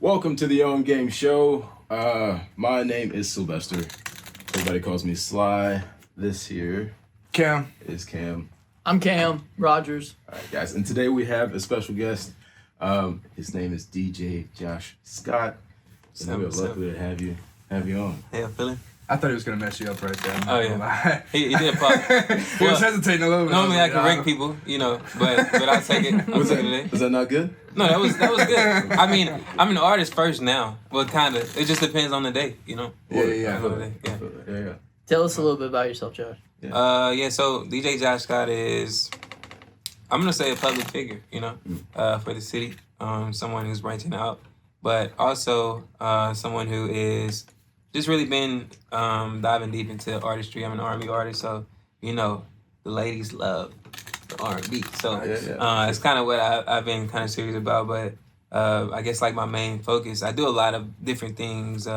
Welcome to the Own Game Show. My name is Sylvester. Everybody calls me Sly. This here Cam. is Cam. I'm Cam Rogers. All right, guys, and today we have a special guest. His name is DJ Josh Scott. And we're lucky to have you on. Hey, I'm feeling. I thought he was gonna mess you up right there. Oh yeah, he did pop. He was hesitating a little bit. Normally I can rank people, but I'll take it. Was that not good? No, that was good. I mean, I'm an artist first now, but kind of. It just depends on the day, Yeah. Yeah. Tell us a little bit about yourself, Josh. So DJ Josh Scott is, I'm gonna say, a public figure, for the city. Someone who's branching out, but also someone who is just really been diving deep into artistry. I'm an R&B artist, so the ladies love the R&B. So it's kind of what I've been kind of serious about. But I guess like my main focus, I do a lot of different things,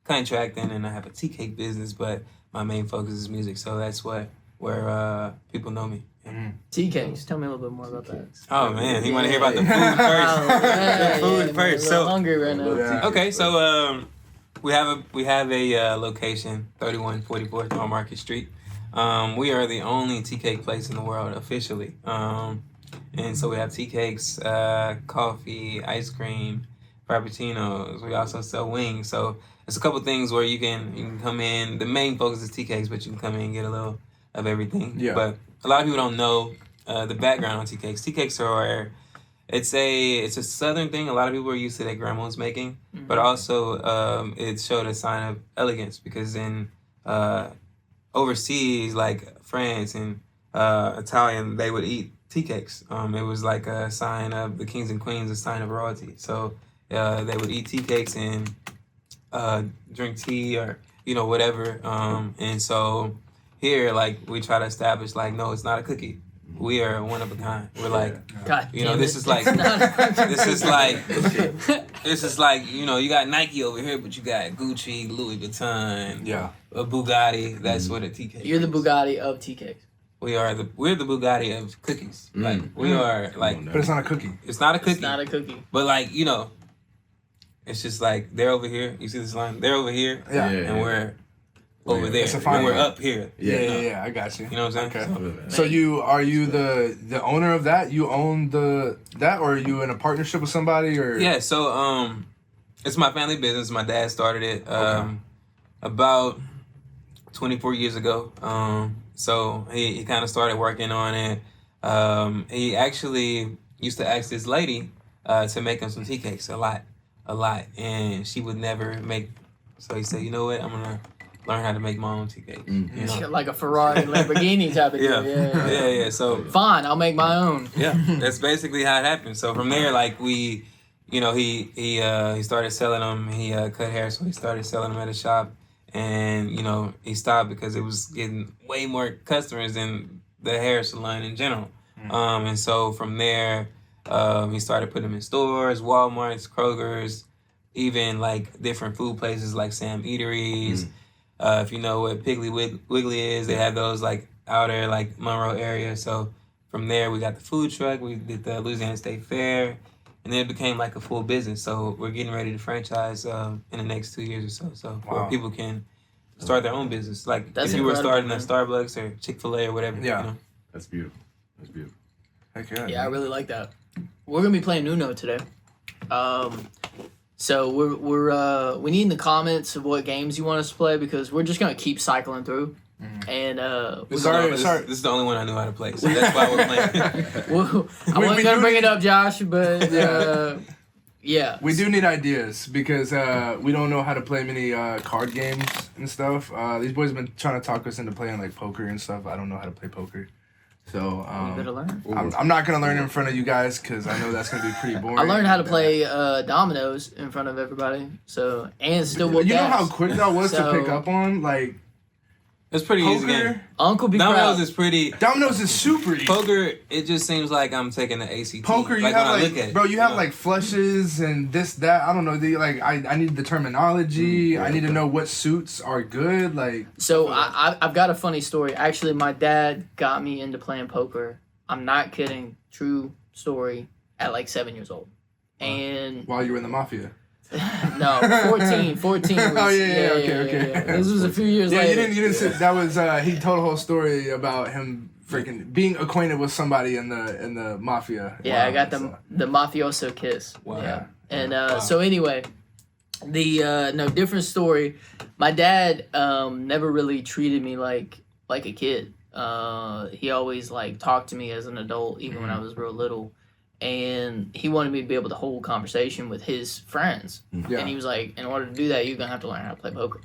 contracting, and I have a tea cake business. But my main focus is music, so that's where people know me. Tea cakes. Tell me a little bit more about that. Oh man, you want to hear about the food first? Food first. I'm So hungry right now. Yeah. okay, so we have a location, 3144 on Market Street. We are the only tea cake place in the world officially, and so we have tea cakes, coffee, ice cream, frappuccinos. We also sell wings. So it's a couple things where you can come in. The main focus is tea cakes, but you can come in and get a little of everything. Yeah. But a lot of people don't know the background on tea cakes. Tea cakes are it's a southern thing. A lot of people are used to their grandma's making, but also it showed a sign of elegance because in overseas, like France and Italian, they would eat tea cakes. It was like a sign of the kings and queens, a sign of royalty. So they would eat tea cakes and drink tea or whatever. And so here, like, we try to establish, like, no, it's not a cookie. We are one of a kind. We're like, God damn this it. is like, this is like, you got Nike over here, but you got Gucci, Louis Vuitton, a Bugatti. That's what a tea cake. You're the Bugatti of tea cakes. We're the Bugatti of cookies. Like we are like, But it's not a cookie. it's not a cookie. It's not a cookie. But like it's just like they're over here. You see this line? They're over here, Yeah. and we're over there. It's a fine And we're line. up here. Yeah. I got you. You know what I'm saying? Okay. So are you the owner of that? You own that, or are you in a partnership with somebody, or? Yeah, so it's my family business. My dad started it about 24 years ago. So he kind of started working on it. He actually used to ask this lady to make him some tea cakes a lot, and she would never make. So he said, you know what, I'm gonna learn how to make my own tea cakes. Like a Ferrari, Lamborghini type of deal. Yeah. So Fine, I'll make my own. yeah, that's basically how it happened. So from there, like he started selling them. He cut hair, so he started selling them at a shop, and he stopped because it was getting way more customers than the hair salon in general. And so from there, he started putting them in stores, Walmart's, Kroger's, even like different food places like Sam Eateries. If you know what Piggly Wiggly is, they have those like out there, like Monroe area. So from there, we got the food truck. We did the Louisiana State Fair, and then it became like a full business. So we're getting ready to franchise in the next 2 years or so. So where people can start their own business, like That's if you were incredible, starting man. a Starbucks or Chick-fil-A or whatever. Yeah. That's beautiful. That's beautiful. Heck yeah. Yeah, I really like that. We're gonna be playing Uno today. So we need in the comments of what games you want us to play because we're just gonna keep cycling through. And This Sorry. is the only one I knew how to play, so that's why we're playing. I wasn't gonna bring it up, Josh, but yeah. We do need ideas because we don't know how to play many card games and stuff. These boys have been trying to talk us into playing like poker and stuff. I don't know how to play poker. So You better learn. I'm not going to learn in front of you guys because I know that's going to be pretty boring. I learned how to play dominoes in front of everybody. So and still whooped You know ass. how quick that was So- to pick up on? Like, It's pretty easy game. poker? Uncle be Dominoes proud. is pretty. Dominoes is super easy. Poker, it just seems like I'm taking the ACT. Poker, you like have when I like, look at it, bro, you have know? like flushes and this, that. I don't know. I need the terminology. I need to know what suits are good. Like, So I've got a funny story. Actually, my dad got me into playing poker. I'm not kidding. True story. At like 7 years old. and While you were in the mafia. no, 14 was, Oh, yeah, okay. This was a few years Yeah, later. you didn't say that was he told a whole story about him freaking being acquainted with somebody in the mafia. Yeah, I Wow, got so- the mafioso kiss. Wow. Yeah. And Wow. so anyway, the no different story. My dad never really treated me like a kid. He always like talked to me as an adult, even when I was real little. And he wanted me to be able to hold conversation with his friends. Yeah. And he was like, in order to do that, you're gonna have to learn how to play poker.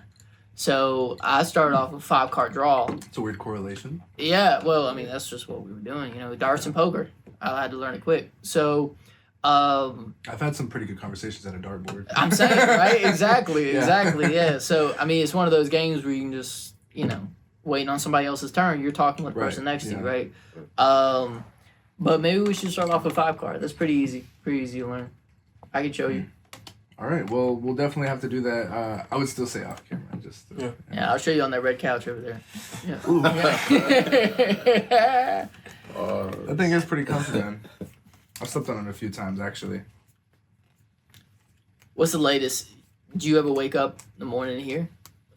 So I started off with 5-card draw. It's a weird correlation. Yeah, well, I mean that's just what we were doing, darts and poker. I had to learn it quick. So I've had some pretty good conversations at a dartboard. I'm saying, right? Exactly, Yeah. exactly, yeah. So I mean it's one of those games where you can just, waiting on somebody else's turn, you're talking with the Right, person next to you, yeah. right? But maybe we should start off with 5-card. That's pretty easy to learn. I can show you. All right. Well, we'll definitely have to do that. I would still say off camera. Just Yeah, I'll show you on that red couch over there. Yeah. Ooh. Okay. That thing is pretty comfy, man. I've slept on it a few times actually. What's the latest? Do you ever wake up in the morning here,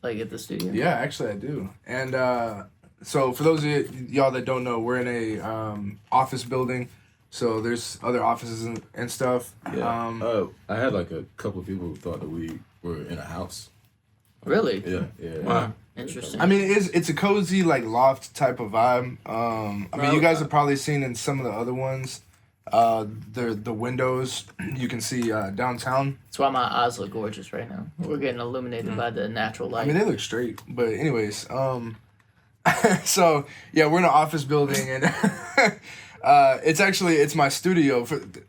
like at the studio? Yeah, actually I do. And so for those of y'all that don't know, we're in a office building. So there's other offices and stuff. Yeah. I had like a couple of people who thought that we were in a house. Really? Yeah. Wow. Interesting. I mean, it's a cozy like loft type of vibe. I mean, you guys have probably seen in some of the other ones, the windows you can see downtown. That's why my eyes look gorgeous right now. We're getting illuminated by the natural light. I mean, they look straight. But anyways, so yeah, we're in an office building and it's my studio.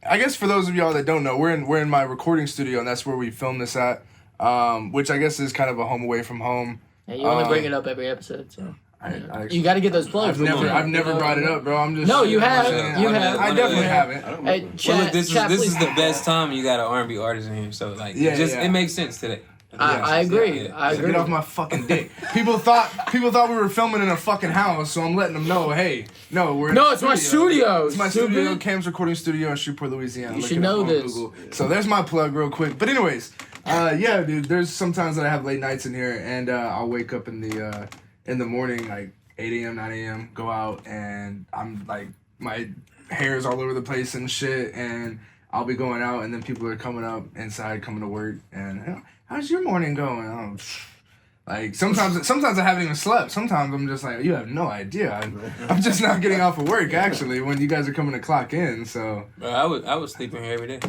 I guess for those of y'all that don't know, we're in my recording studio and that's where we film this at. Which I guess is kind of a home away from home. Yeah, you only bring it up every episode, so you got to get those plugs. I've never brought it up, bro. I'm just No, you have. saying. You have. I definitely Yeah. haven't. I don't Hey, remember. chat, Well, look, this chat, is please. the best time you got an R&B artist in here. So like, Yeah, it yeah. makes sense today. I agree. Yeah. I agree. Get off my fucking dick. People thought we were filming in a fucking house, so I'm letting them know, hey, no, we're in No, a it's my studio. It's my stupid. studio, Cam's recording studio in Shreveport, Louisiana. You Look should it up know on this. Google. So there's my plug real quick. But anyways, yeah, dude, there's sometimes that I have late nights in here, and I'll wake up in the morning, like 8 a.m., 9 a.m., go out, and I'm like, my hair's all over the place and shit, and I'll be going out, and then people are coming up inside, coming to work, and how's your morning going? Like sometimes I haven't even slept. Sometimes I'm just like, you have no idea. I'm just not getting off of work actually when you guys are coming to clock in. So Bro, I would sleep in here every day.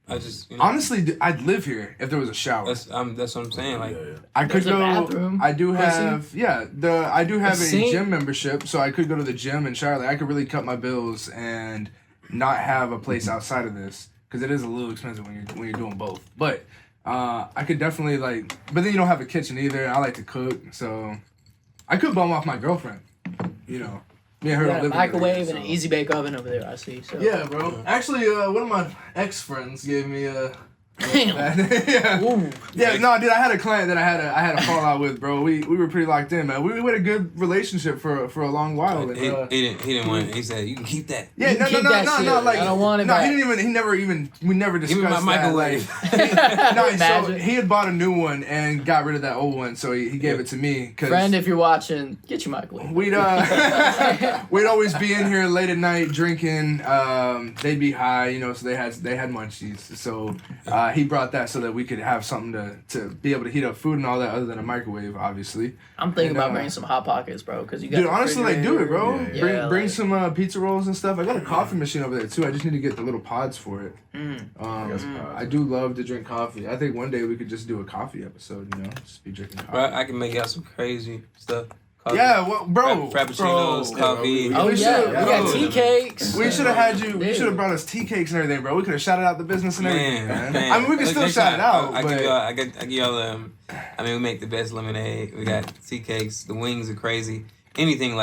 I just honestly, I'd live here if there was a shower. that's what I'm saying. Like, I could There's a go. bathroom. I do Pussy. have I do have a sink. gym membership, so I could go to the gym and shower. Like I could really cut my bills and not have a place outside of this because it is a little expensive when you're doing both. But I could definitely but then you don't have a kitchen either. I like to cook, so I could bum off my girlfriend. Me and her You don't got a live microwave together, and an easy bake oven over there. I see. So. Yeah, bro. Actually, one of my ex-friends gave me a. Damn. yeah. Ooh. Yeah, no, dude. I had a client that I had a fallout with, bro. We were pretty locked in, man. We had a good relationship for a long while. And, he didn't want it. He said, you can keep that. yeah, You keep that shit. like I don't want it No, back. he never even. We never discussed Give me my that, microwave. No, so Imagine. he had bought a new one and got rid of that old one, so he gave it to me. Cause Friend, if you're watching, get your microwave. We'd we'd always be in here late at night drinking. They'd be high, so they had munchies. So he brought that so that we could have something to be able to heat up food and all that other than a microwave, obviously. I'm thinking And, about bringing some hot pockets, bro. Because you got. Dude, the honestly, do it, bro. refrigerator. Yeah, Bring like- some pizza rolls and stuff. I got a coffee machine over there too. I just need to get the little pods for it. I do love to drink coffee. I think one day we could just do a coffee episode. Just be drinking coffee. Bro, I can make y'all some crazy stuff. Coffee. Yeah, well, bro. Frappuccinos, bro. coffee. Oh We yeah, should- we bro. got tea cakes. We should have had you. We Dude. should have brought us tea cakes and everything, bro. We could have shouted out the business and everything, man. Man. I mean, we can Look, still next shout it time, out, I but give y'all I mean, we make the best lemonade. We got tea cakes. The wings are crazy. Anything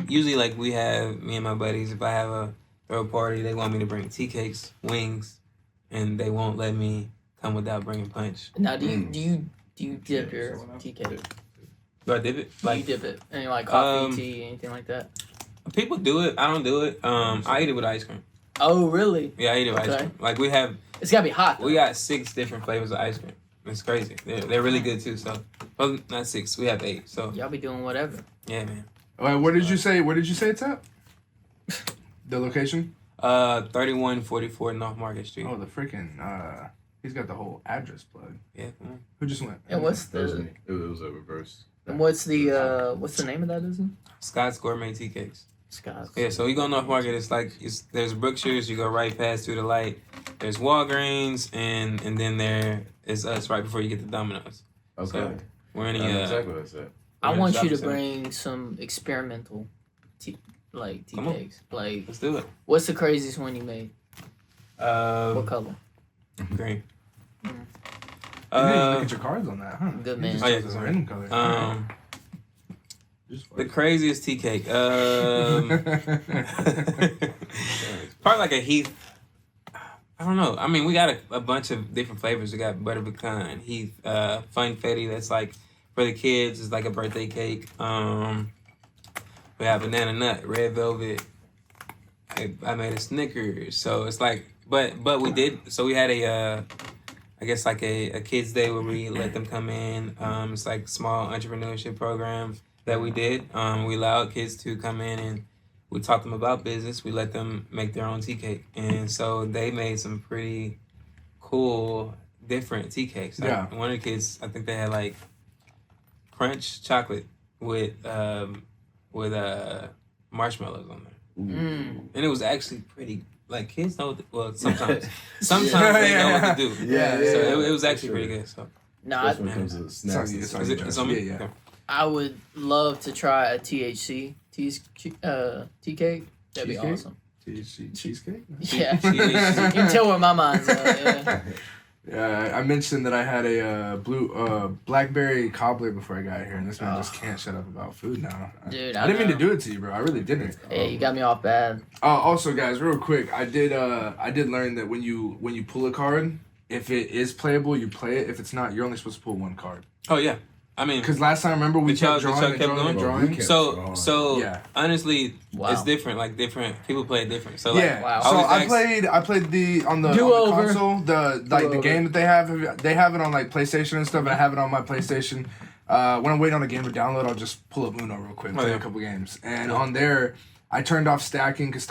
usually we have me and my buddies. If I have a throw party, they want me to bring tea cakes, wings, and they won't let me come without bringing punch. Now, do you dip your tea cake? Do I dip it? Do you dip it? Any coffee, tea, anything like that? People do it. I don't do it. I eat it with ice cream. Oh really? Yeah, I eat it with ice Okay. cream. Like we have It's gotta be hot. Though. We got 6 different flavors of ice cream. It's crazy. They're really good too. So, well, not 6. We have 8. So Y'all be doing whatever. yeah, man. All right, where did you say it's at? The location? 3144 North Market Street. Oh, the freaking he's got the whole address plug. Yeah. Come on. Who just went? And what's That was the me. It was a reverse. and what's the name of that? Isn't Scott's Gourmet Tea Cakes. Scott? Yeah, so you go North Market. It's like there's Brookshire's. You go right past through the light. There's Walgreens, and then there is us right before you get to Domino's. Okay. So we're in That's the. exactly what I said. I we're in want the you to shopping center. bring some experimental tea Come on. cakes. Like, Let's do it. what's the craziest one you made? What color? Green. You didn't look Uh, at your cards on that, huh? Good You man. just Oh, yeah, chose a sorry. random color. Just the craziest tea cake. Probably like a Heath. I don't know. I mean, we got a bunch of different flavors. We got butter pecan, Heath, funfetti. That's like for the kids. It's like a birthday cake. We have banana nut, red velvet. I made a Snickers. So it's like, but we did. So we had I guess like a kids day where we let them come in. It's like small entrepreneurship program that we did. We allowed kids to come in and we taught them about business. We let them make their own tea cake. And so they made some pretty cool, different tea cakes. Like, Yeah. one of the kids, I think they had like crunch chocolate with marshmallows on there. Mm. And it was actually pretty, like kids know, sometimes they know what to do. Yeah, So yeah, it was for actually sure. pretty good. So No, Especially when it comes to snacks. It's on and you, stuff. is it on me? Yeah, yeah. Okay. I would love to try a THC tea cake. That'd be Cheesecake? awesome. Cheesecake? Yeah, you THC. can tell where my mind's at. Yeah. Yeah, I mentioned that I had a blackberry cobbler before I got here, and this man just can't shut up about food now. Dude, I didn't mean to know. do it to you, bro. I really didn't. Hey, you got me off bad. Also, guys, real quick, I did learn that when you pull a card, if it is playable, you play it. If it's not, you're only supposed to pull one card. Oh yeah, I mean, Because last time, remember, we Did y'all- kept did y'all drawing and kept drawing and going? drawing. We kept so drawing. Yeah. honestly, Wow. it's different. Like different people play it different. So like, Yeah, Wow. so always I ask- played on the Do-over. console, the Do-over. game that they have it on like PlayStation and stuff, and I have it on my PlayStation. When I'm waiting on a game to download, I'll just pull up Uno real quick, play yeah. a couple games, and on there, I turned off stacking because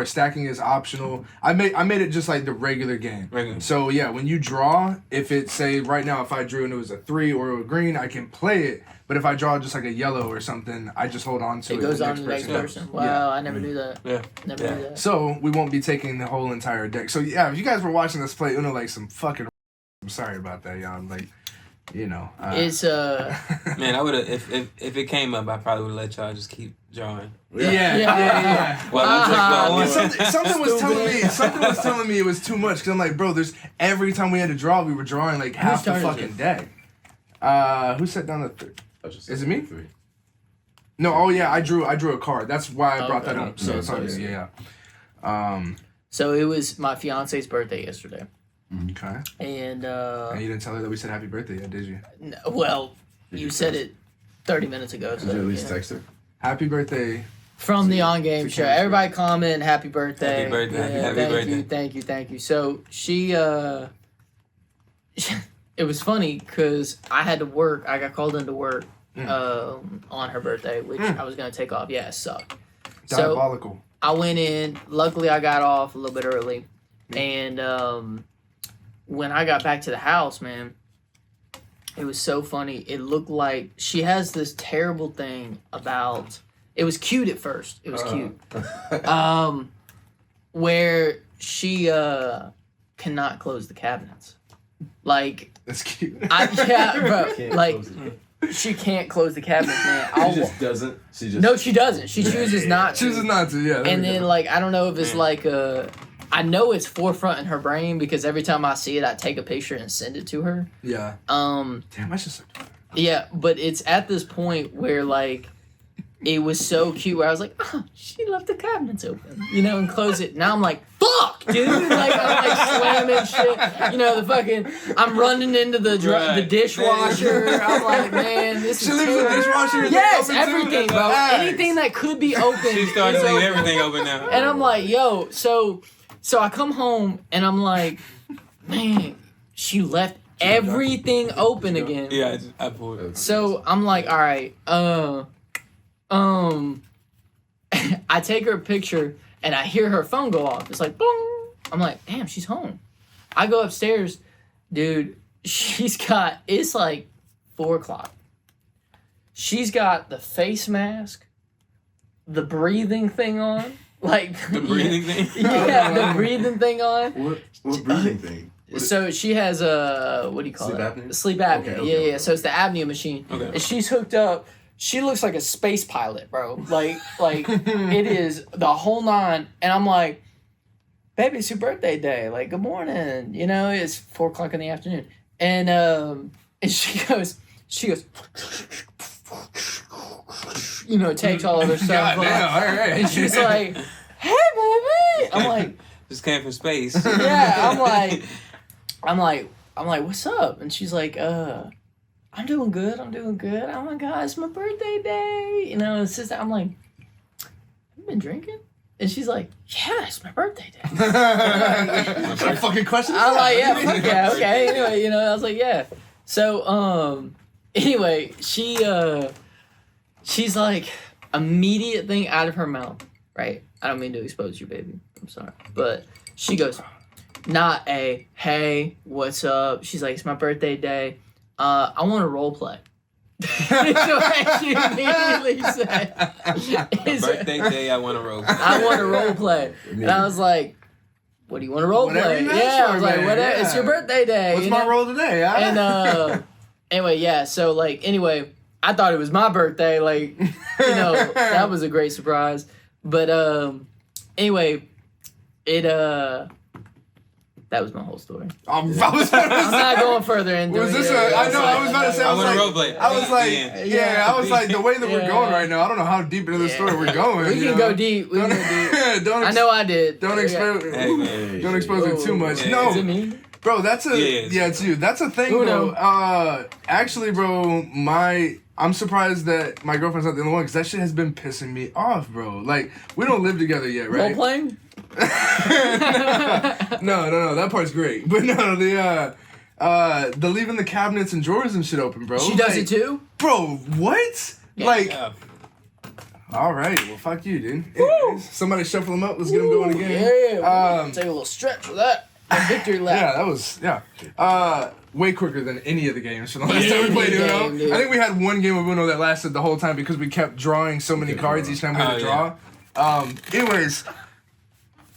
stacking is optional. I made it just like the regular game. Regular. So yeah, when you draw, if it say right now if I drew and it was a 3 or a green, I can play it. But if I draw just like a yellow or something, I just hold on to it. It goes the on to the next goes. person. Wow, Yeah. I never knew that. Yeah. Never Yeah. knew that. So we won't be taking the whole entire deck. So yeah, if you guys were watching us play Uno like some fucking, I'm sorry about that, y'all. Like, you know, It's man, I would have if it came up, I probably would have let y'all just keep drawing. yeah. Well, Uh-huh. Something was telling me it was too much because I'm like, bro, there's every time we had to draw, we were drawing like half the turn is fucking it? deck. Who set down the third? Is it me? 3. No, oh yeah, I drew a card. That's why I brought Okay. that up. So Yeah, it's on yeah. you. Yeah. so it was my fiance's birthday yesterday, Okay. and And you didn't tell her that we said happy birthday yet, did you? well, Did you you said text it 30 minutes ago. Did you So, at least yeah. text her? Happy birthday. From the On Game to Show, Karen. everybody comment happy birthday. Happy birthday, Yeah, happy thank birthday. you, thank you. So she it was funny because I had to work. I got called into work on her birthday, which I was gonna take off. Yeah, it sucked. So Diabolical. I went in. Luckily, I got off a little bit early, and when I got back to the house, man, it was so funny. It looked like she has this terrible thing about. It was cute at first. It was cute. Where she cannot close the cabinets. Like That's cute. yeah, bro. Can't Like close it. she can't close the cabinets, man. She just doesn't. She just. No, she doesn't. She chooses not to. Chooses not to, yeah. there And we then go. like I don't know if it's like I know it's forefront in her brain because every time I see it, I take a picture and send it to her. Yeah. Um, Damn, I just. yeah, but it's at this point where like it was so cute where I was like, oh, she left the cabinets open, you know, and close it. Now I'm like, fuck, dude. Like I'm like slamming shit. You know, the fucking I'm running into the Right. the dishwasher. I'm like, man, this She is leaves the terrible. dishwasher. Yes, open too? everything, bro. Nice. Anything that could be open. She started is leaving open. everything open now. And I'm like, yo, so I come home and I'm like, man, she left everything open again. Yeah, I pulled it. So I'm like, all right, I take her picture and I hear her phone go off. It's like, boom. I'm like, damn, she's home. I go upstairs, dude. It's like 4:00. She's got the face mask, the breathing thing on, like The breathing thing? Yeah, the breathing thing on. What breathing thing? So she has a what do you call Sleep it? apnea? Sleep apnea. Okay. Yeah. So it's the apnea machine. Okay. And she's hooked up. She looks like a space pilot, bro. Like it is the whole nine. And I'm like, baby, it's your birthday day. Like, good morning. You know, it's 4:00 in the afternoon. And she goes, you know, takes all of her stuff. Goddamn, all right. And she's like, hey, baby. I'm like, Just came from space. yeah. I'm like, what's up? And she's like, I'm doing good. Oh my God, it's my birthday day. You know, it's just, I'm like, have you been drinking? And she's like, yeah, it's my birthday day. What fucking question? I'm like, yeah, fuck yeah, okay. Anyway, you know, I was like, yeah. So, anyway, she's like, immediate thing out of her mouth, right? I don't mean to expose you, baby. I'm sorry. But she goes, not a, hey, what's up? She's like, it's my birthday day. I want to role play. So what she immediately said is, Birthday day, I want to roll. I want to role play. And I was like, what do you want to role Whatever play? you ask Yeah, for, I was like, man, whatever. It's yeah. your birthday day. What's you my know? role today? Huh? And anyway, yeah. So like, anyway, I thought it was my birthday. Like, you know, that was a great surprise. But anyway, that was my whole story. I was I'm not going further into Was it. this Yeah, I know. I was about to say. I I was wanna like, roleplay. I was like, Yeah. yeah. I was like, the way that we're Yeah. going right now. I don't know how deep into the story we're going. We you can know? go deep. We can go deep. Don't I know I did. Don't Yeah. expose. Hey, man. Don't expose it too much. Yeah. No, Is it me? bro, that's a Yeah, it's you. That's a thing, Uno. bro. Actually, bro, I'm surprised that my girlfriend's not the only one because that shit has been pissing me off, bro. Like, we don't live together yet, Role right? playing? No, that part's great. But no, the leaving the cabinets and drawers and shit open, bro. She does Like, it too? bro. What? Yeah. Like, Yeah. all right, well, fuck you, dude. Anyways, somebody shuffle them up. Let's get them going again. Yeah. Take a little stretch for that. A victory lap. Yeah, that was way quicker than any of the games from the last time we Any played Uno. game, dude. I think we had one game of Uno that lasted the whole time because we kept drawing so many cards each time we had to Oh, draw. Anyways,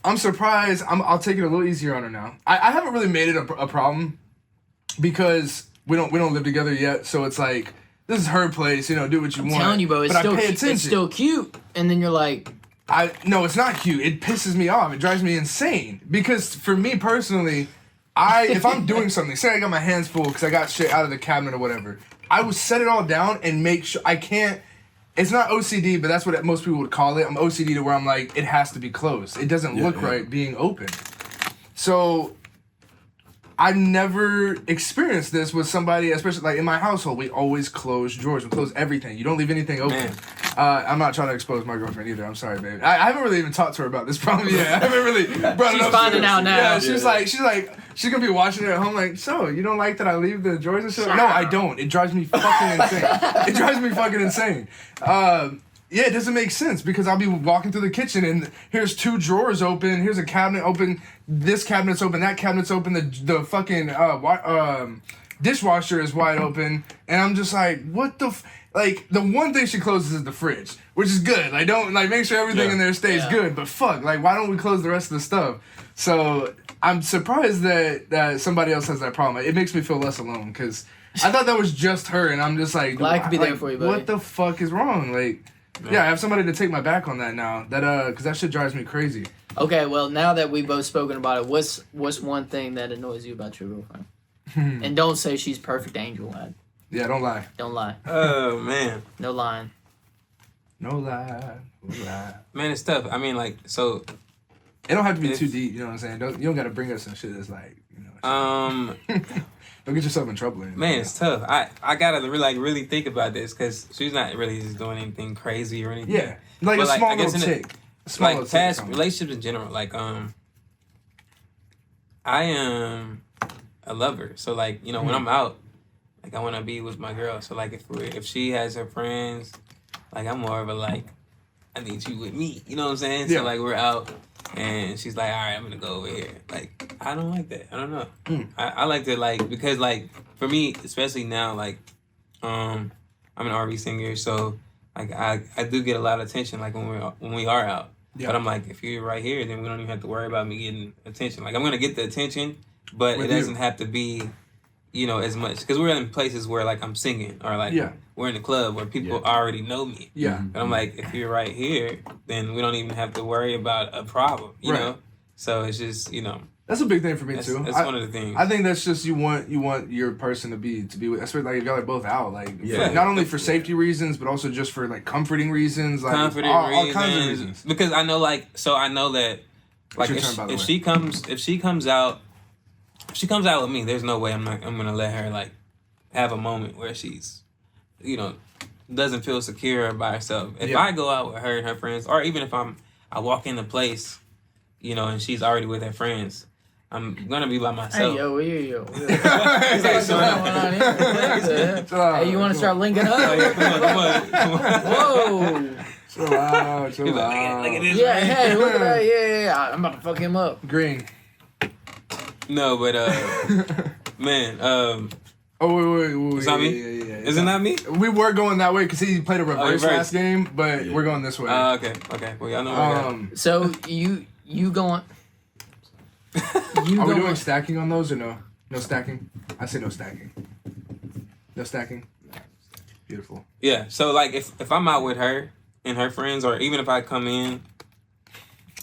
I'm surprised. I'll take it a little easier on her now. I haven't really made it a problem because we don't live together yet. So it's like this is her place. You know, do what you I'm want. telling you, bro, it's but still, I pay attention. it's still cute. And then you're like, No, it's not cute. It pisses me off. It drives me insane. Because for me personally, if I'm doing something, say I got my hands full because I got shit out of the cabinet or whatever, I will set it all down and make sure I can't. It's not OCD, but that's what most people would call it. I'm OCD to where I'm like, it has to be closed. It doesn't look right being open. So I've never experienced this with somebody, especially like in my household. We always close drawers. We close everything. You don't leave anything open. Man. I'm not trying to expose my girlfriend either. I'm sorry, babe. I haven't really even talked to her about this problem yet. I haven't really brought it She's up. finding to her. out now. Yeah, she's she's gonna be watching it at home. Like, so you don't like that I leave the drawers and shit? No, I don't. It drives me fucking insane. It drives me fucking insane. Yeah, it doesn't make sense because I'll be walking through the kitchen and here's 2 drawers open, here's a cabinet open, this cabinet's open, that cabinet's open, the fucking dishwasher is wide open, and I'm just like, what the like the one thing she closes is the fridge, which is good. Like don't like make sure everything in there stays good, but fuck, like why don't we close the rest of the stuff? So I'm surprised that somebody else has that problem. It makes me feel less alone because I thought that was just her, and I'm just like, Glad I could be there for you, buddy. What the fuck is wrong? Like. Yeah, I have somebody to take my back on that now. Because that shit drives me crazy. okay, well, now that we've both spoken about it, what's one thing that annoys you about your girlfriend? And don't say she's perfect angel, lad. Yeah, don't lie. Don't lie. Oh, man. No lying. No lie. No lie. Man, it's tough. I mean, like, so, It don't have to be too deep. You know what I'm saying? You don't got to bring us some shit that's like, you know. Don't get yourself in trouble. Anymore. man, it's tough. I gotta really think about this because she's not really just doing anything crazy or anything. Yeah, like But, a small I guess little in tick. A small Like little tick or past something. relationships in general, like I am a lover, so like when I'm out, like I want to be with my girl. So like if she has her friends, like I'm more of a like I need you with me. You know what I'm saying? Yeah. So like we're out, and she's like, all right, I'm gonna go over here. Like I don't like that. I don't know. I like to like because like for me, especially now, like I'm an R&B singer, so like I do get a lot of attention like when we are out. Yeah. But I'm like, if you're right here, then we don't even have to worry about me getting attention. Like I'm gonna get the attention, but With it doesn't you. have to be, as much because we're in places where like I'm singing or like Yeah. we're in the club where people already know me. Yeah. But I'm like, if you're right here, then we don't even have to worry about a problem, you Right. know. So it's just That's a big thing for me that's too. one of the things. I think that's just you want your person to be with, especially like if y'all are both out, like Yeah. not only for safety reasons but also just for like comforting reasons, like Comforting all kinds of reasons. because I know that like your turn, by the if way. she comes out with me, there's no way I'm gonna let her like have a moment where she's doesn't feel secure by herself. If Yeah. I go out with her and her friends, or even if I walk in the place, and she's already with her friends, I'm gonna be by myself. Hey, yo. He's What's like, going on here? What the hell? Hey, you want to start linking Oh, yeah, up? come on. Whoa. Chill out, chill He's like, out. look at this. Yeah, hey, look at that. Yeah. I'm about to fuck him up. Green. No, but man, Oh wait. It's not me? Yeah. is it not me? We were going that way because he played a reverse reverse. last game, but we're going this way. Okay. Well, y'all know where I got. So you going? You Are we going? doing stacking on those or no? No stacking. I say no stacking. No stacking. Beautiful. Yeah, so like if I'm out with her and her friends, or even if I come in,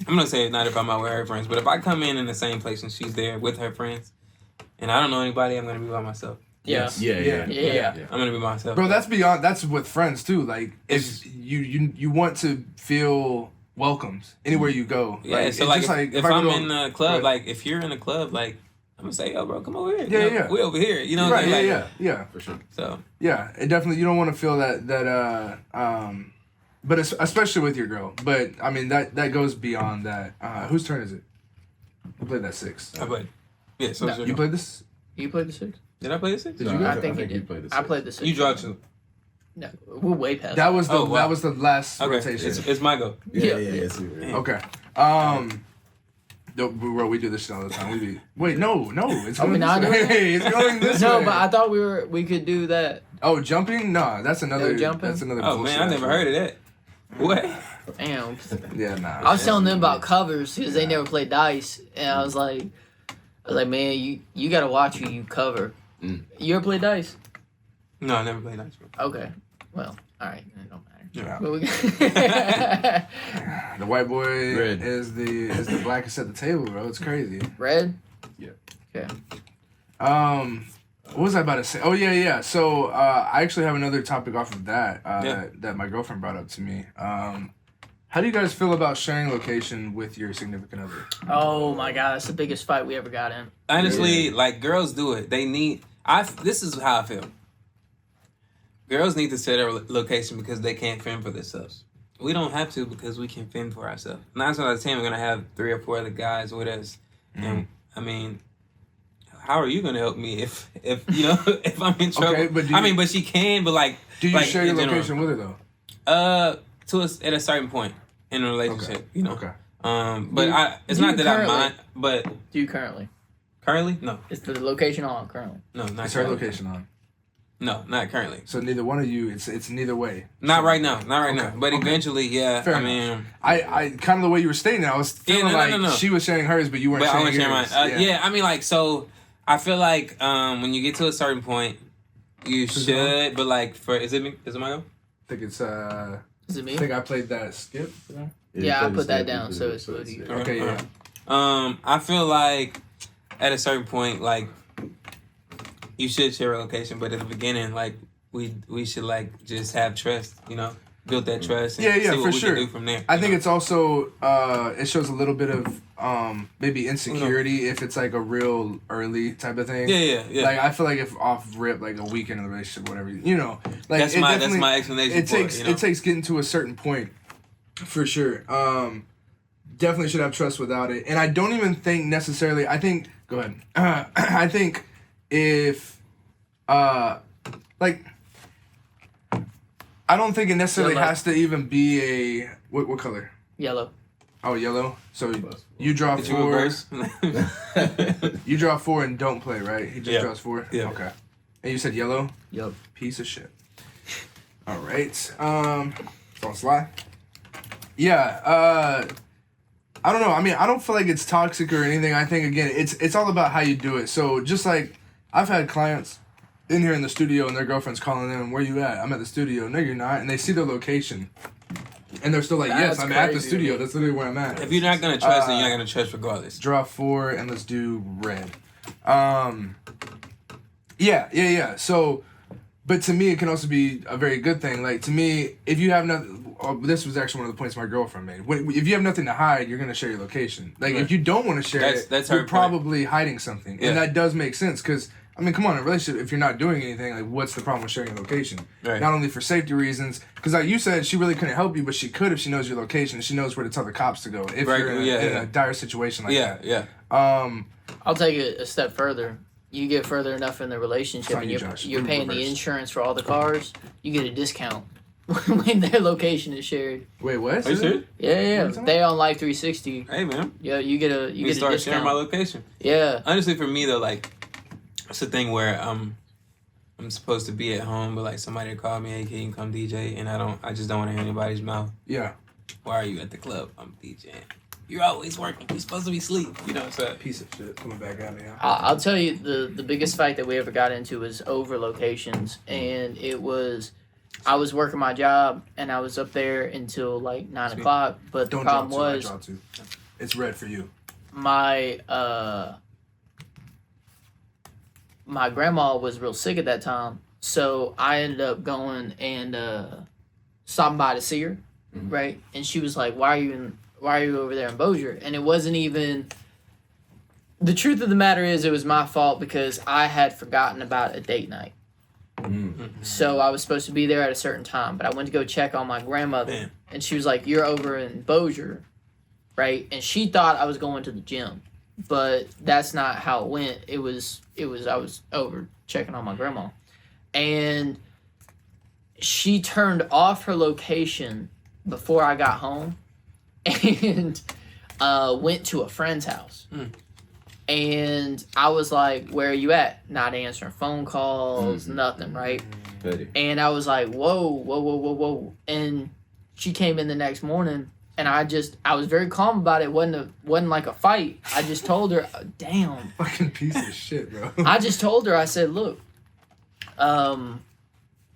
I'm gonna say not if I'm out with her friends, but if I come in the same place and she's there with her friends, and I don't know anybody, I'm gonna be by myself. Yeah. Yeah. I'm gonna be by myself. Bro, that's with friends too. Like if you want to feel welcomed anywhere you go. Yeah, Like, so it's like just if I I'm go to- in the club, like if you're in the club, like I'm gonna say, yo, bro, come over here. Yeah, You know, yeah. we over here. You know what right, I'm saying? Like, yeah. For sure. So Yeah, it definitely you don't want to feel that but especially with your girl. But I mean that goes beyond that. Whose turn is it? Who played that 6? I played. Yeah, so it's your You turn. played this? You played the 6? Did I play the 6? Did you No, go? I think you you did. played the I six. played the 6. You draw 2. No, we're way past. That was the Oh, wow. that was the last Okay, rotation. it's my go. Yeah. Yeah. It's weird. Okay. No, bro, we do this shit all the time. Wait, no, it's Are going we not this doing way. It's going this No, way. but I thought we could do that. Oh, jumping? Nah, that's another. No jumping? That's another. Oh man, I never heard of that. What? Damn. Yeah, nah. I was telling them about covers because they never played dice, and I was like, man, you gotta watch who you cover. You ever play dice? No, I never played dice. Bro. Okay. Well, all right. It don't matter. Yeah. But we The white boy Red. is the blackest at the table, bro. It's crazy. Red. Yeah. Okay. What was I about to say? Oh yeah. So I actually have another topic off of that Yeah. that my girlfriend brought up to me. How do you guys feel about sharing location with your significant other? Oh my god, that's the biggest fight we ever got in. Honestly, like girls do it. They need. This is how I feel. Girls need to set a location because they can't fend for themselves. We don't have to because we can fend for ourselves. 9 times out of 10, we're gonna have 3 or 4 other guys with us, and I mean, how are you gonna help me if if I'm in trouble? Okay, but do you- but she can. But like, Do you like, share your in general. location with her though? At a certain point in a relationship, you know. Okay. But Do- it's do not you that I currently- mind. But Do you currently? currently, no, Is the location on currently? not It's her currently. location on. No, not currently. So neither one of you. It's neither way. Not right now. Not right Okay, now. But okay. eventually, yeah. Fair I enough. mean, I kind of the way you were stating it, I was feeling no. she was sharing hers, but you weren't but I sharing want to yours. share mine. Yeah, I mean, like, so I feel like when you get to a certain point, you Who's should. But like, is it me? Is it my go? I think it's Is it me? I think I played that skip. Yeah, I put that down, so it's what you- Okay, yeah. I feel like at a certain point, like, you should share a location, but at the beginning, like, we should like just have trust, build that trust. And Yeah, see what for we sure. can do from there. I think it's also it shows a little bit of maybe insecurity if it's like a real early type of thing. Yeah. Like I feel like if off rip like a week in the relationship, whatever, like That's it my definitely- explanation. It for takes it, it takes getting to a certain point, for sure. Definitely should have trust without it, and I don't even think necessarily. I think Go ahead. I think if, like, I don't think it necessarily Yellow. has to even be a what color? Yellow. Oh, yellow. So you draw Did you 4. reverse? You draw 4 and don't play, right? He just Yeah. draws 4. Yeah. Okay. And you said yellow. Yep. Piece of shit. All right. It's on Sly. Yeah. I don't know. I mean, I don't feel like it's toxic or anything. I think again, it's all about how you do it. So just like I've had clients in here in the studio and their girlfriend's calling them, "Where you at?" "I'm at the studio." "No, you're not." And they see their location, and they're still like, That's "Yes, I'm at the crazy. studio. That's literally where I'm at." If you're not gonna trust, then you're not gonna trust regardless. Draw 4 and let's do red. Yeah. So, but to me, it can also be a very good thing. Like to me, if you have nothing, this was actually one of the points my girlfriend made. If you have nothing to hide, you're gonna share your location. Like if you don't want to share That's you're her point. probably hiding something, Yeah. and that does make sense because. I mean, come on, in a relationship, if you're not doing anything, like, what's the problem with sharing your location? Right. Not only for safety reasons, because like you said, she really couldn't help you, but she could if she knows your location. She knows where to tell the cops to go if Right, you're in a dire situation like Yeah, that. yeah. I'll take it a step further. You get further enough in the relationship, It's on and you, you're, Josh. you're In paying the reverse. insurance for all the cars. You get a discount when their location is shared. Wait, what? Are you serious? Yeah. talking They on Life 360. Hey man, Yeah, you get a you start discount. sharing my location. Yeah. Honestly, for me though, like it's a thing where I'm supposed to be at home, but like somebody called me, "Hey, can you come DJ?" And I just don't want to hear anybody's mouth. Yeah. "Why are you at the club?" "I'm DJing." "You're always working. You're supposed to be asleep." You know, so Piece of shit coming back at me. Huh? I'll tell you the biggest fight that we ever got into was over locations, and it was I was working my job and I was up there until like 9 o'clock. But the Don't draw problem 2. I was draw 2. It's red for you. my grandma was real sick at that time, so I ended up going and stopping by to see her, right? And she was like, "Why are you over there in Bossier?" And it wasn't even. The truth of the matter is, it was my fault because I had forgotten about a date night. So I was supposed to be there at a certain time, but I went to go check on my grandmother, Man. and she was like, "You're over in Bossier, right?" And she thought I was going to the gym, but that's not how it went. It was I was over checking on my grandma, and she turned off her location before I got home, and went to a friend's house. And I was like, "Where are you at?" Not answering phone calls, nothing, right? Petty. And I was like, whoa. And she came in the next morning, and I was very calm about it. It wasn't like a fight. I just told her, damn. Fucking piece of shit, bro. I just told her, I said, look,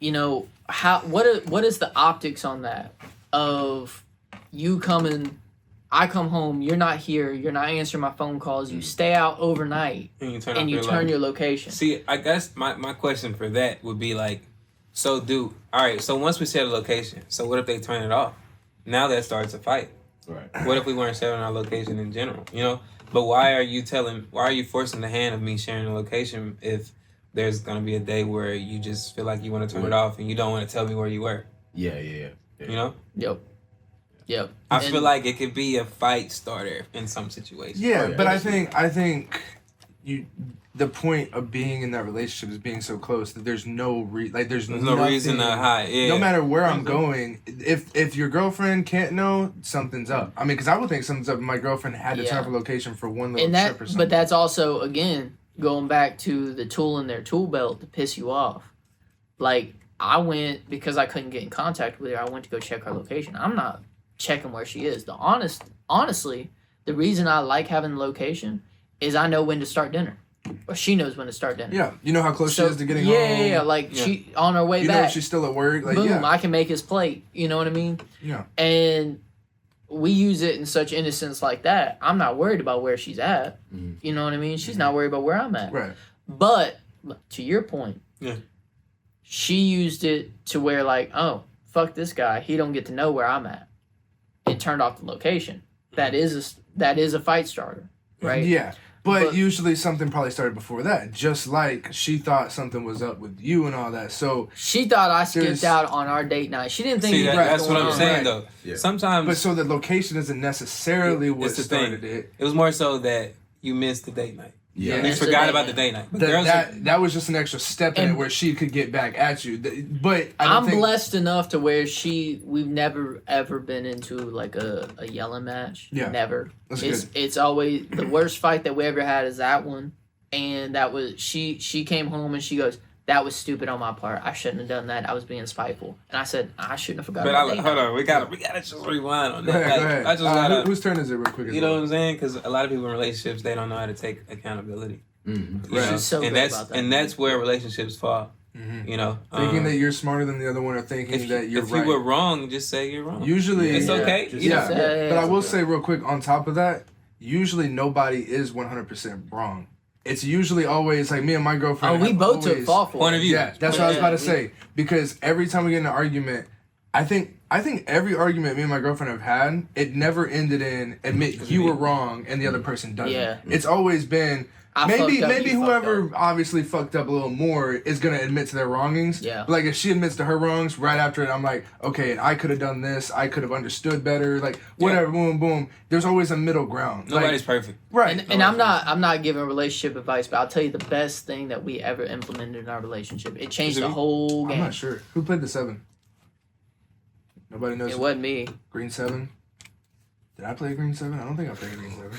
you know, what is the optics on that of you coming, I come home, you're not here, you're not answering my phone calls, you stay out overnight, and you turn and off you your turn light. your location. See, I guess my question for that would be like, so alright, so once we set a location, so what if they turn it off? Now that starts a fight. Right. What if we weren't sharing our location in general, you know? But why are you forcing the hand of me sharing the location if there's gonna be a day where you just feel like you want to turn it off and you don't want to tell me where you were? Yeah. You know? Yep. I feel like it could be a fight starter in some situations. Yeah, Oh, yeah, but I absolutely. think the point of being in that relationship is being so close that there's no There's no reason to hide. Yeah. No matter where I'm going, if your girlfriend can't know, something's up. I mean, because I would think something's up. My girlfriend had to Yeah. turn up a location for one little And trip or something. but that's also, again, going back to the tool in their tool belt to piss you off. Like, I went, because I couldn't get in contact with her, I went to go check her location. I'm not checking where she is. Honestly, the reason I like having the location is I know when to start dinner. Or she knows when to start dinner. Yeah, you know how close she is to getting home. Yeah, like she on her way You know back. if she's still at work. Like, boom, yeah, I can make his plate. You know what I mean? yeah. And we use it in such innocence like that. I'm not worried about where she's at. You know what I mean? She's not worried about where I'm at. Right. But to your point, Yeah. she used it to where like, oh, fuck this guy. He don't get to know where I'm at. It turned off the location. That is a fight starter, right? Yeah. But But- usually something probably started before that. Just like she thought something was up with you and all that. So, She thought I skipped There's- out on our date night. She didn't think See, anything was that's what going I'm on. saying Right. though. Yeah. Sometimes but so the location isn't necessarily what it's the started thing. it. It was more so that you missed the date night. Yeah. You Miss a forgot date about the night. date night. But girls That was just an extra step in And- it where she could get back at you. But I don't I'm think, blessed enough to where we've never ever been into like a yelling match. Yeah. Never. That's It's always the worst fight that we ever had is that one. And that was she came home and she goes, "That was stupid on my part. I shouldn't have done that. I was being spiteful." And I said, "I shouldn't have forgotten." But about hold date on, we gotta just rewind on Go that. ahead, Like, go ahead. I just gotta, whose turn is it, real quick? as you know well? what I'm saying? Because a lot of people in relationships they don't know how to take accountability. Mm-hmm. You Right. know? She's so and good that's about that. and that's where relationships fall. Mhm. You know, Thinking that you're smarter than the other one, or thinking if, that you're if right. you were wrong, just say you're wrong. Usually, It's okay. Just- You know? Yeah, but I will okay. say real quick on top of that, usually nobody is 100% wrong. It's usually always like me and my girlfriend. Oh, we have both took always- fall for Point it. of view. Yeah, that's what I was Yeah, about to say. Because every time we get in an argument, I think every argument me and my girlfriend have had, it never ended in admit you were wrong and the other person doesn't. Yeah. It's always been I maybe fucked up, you whoever fucked obviously fucked up a little more is gonna admit to their wrongings. Yeah. But like if she admits to her wrongs, right after it I'm like, okay, and I could have done this, I could have understood better, like whatever, boom, boom. There's always a middle ground. Nobody's like, perfect. right. And I'm not giving relationship advice, but I'll tell you the best thing that we ever implemented in our relationship. It changed Is it the me? whole I'm game. not sure. Who played the 7? Nobody knows. It wasn't me. Green 7? Did I play Green 7? I don't think I played Green 7.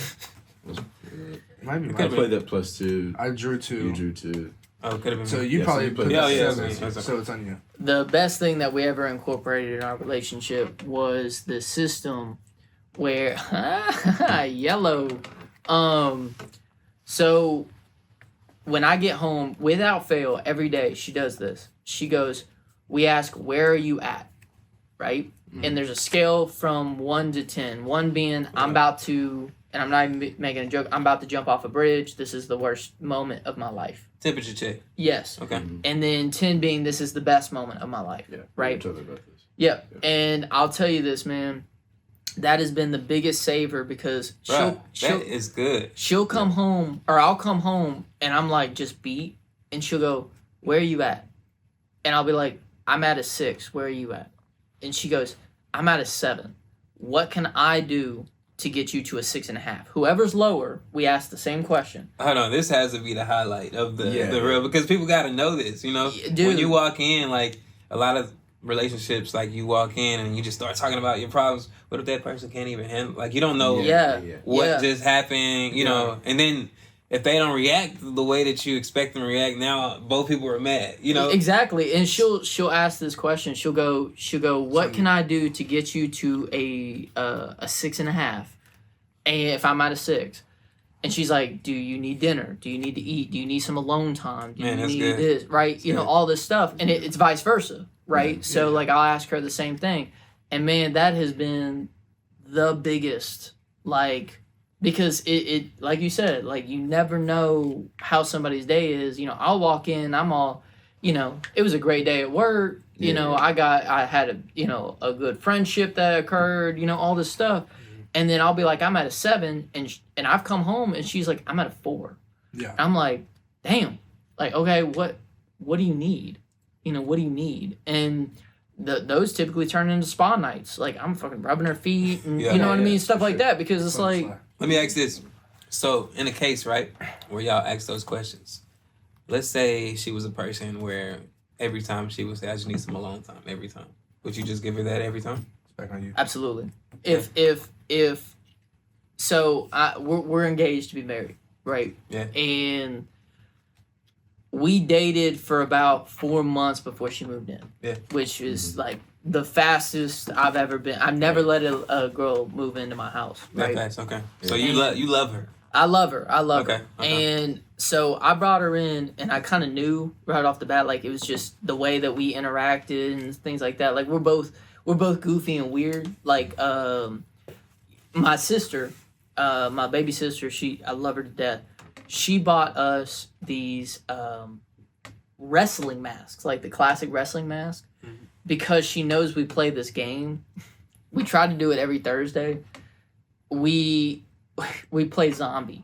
It might be I my played that +2. I drew 2. You drew 2. Oh, could have been. So me. you Yeah, probably so you put played the the Yeah, 7, yeah, yeah. so it's on you. The best thing that we ever incorporated in our relationship was the system where yellow. So when I get home, without fail, every day she does this. She goes, we ask, where are you at? Right? And there's a scale from 1 to 10. 1 being, I'm about to, and I'm not even making a joke, I'm about to jump off a bridge. This is the worst moment of my life. Temperature check. Yes. Okay. And then 10 being, this is the best moment of my life. Yeah. Right. We were talking about this. Yeah. And I'll tell you this, man. That has been the biggest saver because Bro, she'll that is good. she'll come home or I'll come home and I'm like just beat and she'll go, where are you at? And I'll be like, I'm at a 6. Where are you at? And she goes, I'm at a 7. What can I do to get you to a 6.5? Whoever's lower, we ask the same question. Hold on, this has to be the highlight of the Yeah. real because people got to know this. You know, Yeah, dude. when you walk in, like a lot of relationships, like you walk in and you just start talking about your problems. What if that person can't even handle? Like you don't know Yeah. what Yeah. just happened. You know, and then if they don't react the way that you expect them to react, now both people are mad. You know, Exactly. And she'll ask this question. She'll go, what can I do to get you to a 6.5? And if I'm at a 6. And she's like, do you need dinner? Do you need to eat? Do you need some alone time? Do you Man, that's need good. this? Right? You know, all this stuff. And it's vice versa. Right? So like I'll ask her the same thing. And man, that has been the biggest, like, because it like you said, like you never know how somebody's day is. You know, I'll walk in, I'm all, you know, it was a great day at work. You know, I had a good friendship that occurred, you know, all this stuff. And then I'll be like, I'm at a 7 and I've come home and she's like, I'm at a 4. Yeah. I'm like, damn. Like, okay, what do you need? You know, what do you need? And those typically turn into spa nights. Like I'm fucking rubbing her feet and Yeah. you know what I Yeah, mean? yeah, Stuff like that because it's like let me ask this. So in a case, right, where y'all ask those questions, let's say she was a person where every time she would say, I just need some alone time every time. Would you just give her that every time? It's back on you. absolutely. If so we're engaged to be married, right? Yeah. And we dated for about 4 months before she moved in. Yeah. Which is like the fastest I've ever been. I've never let a girl move into my house. That Right. fast, okay. So Yeah. you love her. I love her. Okay, okay. And so I brought her in, and I kind of knew right off the bat, like it was just the way that we interacted and things like that. Like we're both goofy and weird. Like my sister, my baby sister, I love her to death. She bought us these wrestling masks, like the classic wrestling mask, because she knows we play this game. We try to do it every Thursday. We play zombie,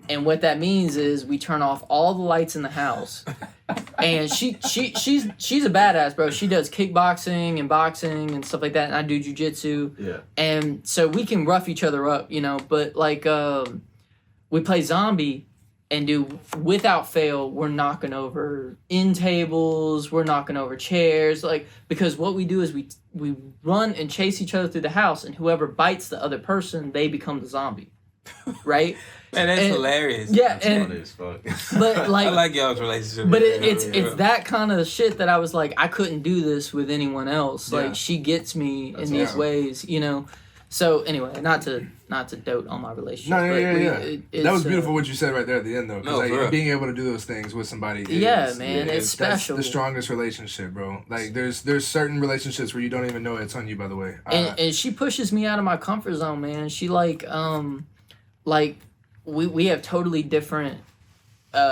and what that means is we turn off all the lights in the house. And she's a badass, bro. She does kickboxing and boxing and stuff like that, and I do jujitsu. Yeah. And so we can rough each other up, you know. But like, we play zombie, And without fail, we're knocking over end tables, we're knocking over chairs, like, because what we do is we run and chase each other through the house, and whoever bites the other person, they become the zombie, right? Man, that's And- hilarious. Yeah, That's and funny as fuck. but I like, like y'all's relationship. but Yeah, it's yeah. that kind of shit that I was like, I couldn't do this with anyone else. Yeah. Like, she gets me That's in these awesome. ways, you know. So anyway, not to dote on my relationship. No, but yeah. it's, That was beautiful what you said right there at the end, though. Because No, for real. being able to do those things with somebody Yeah, is, man, it's that's special. the strongest relationship, bro. Like, there's certain relationships where you don't even know it's on you, by the way. And she pushes me out of my comfort zone, man. She like we have totally different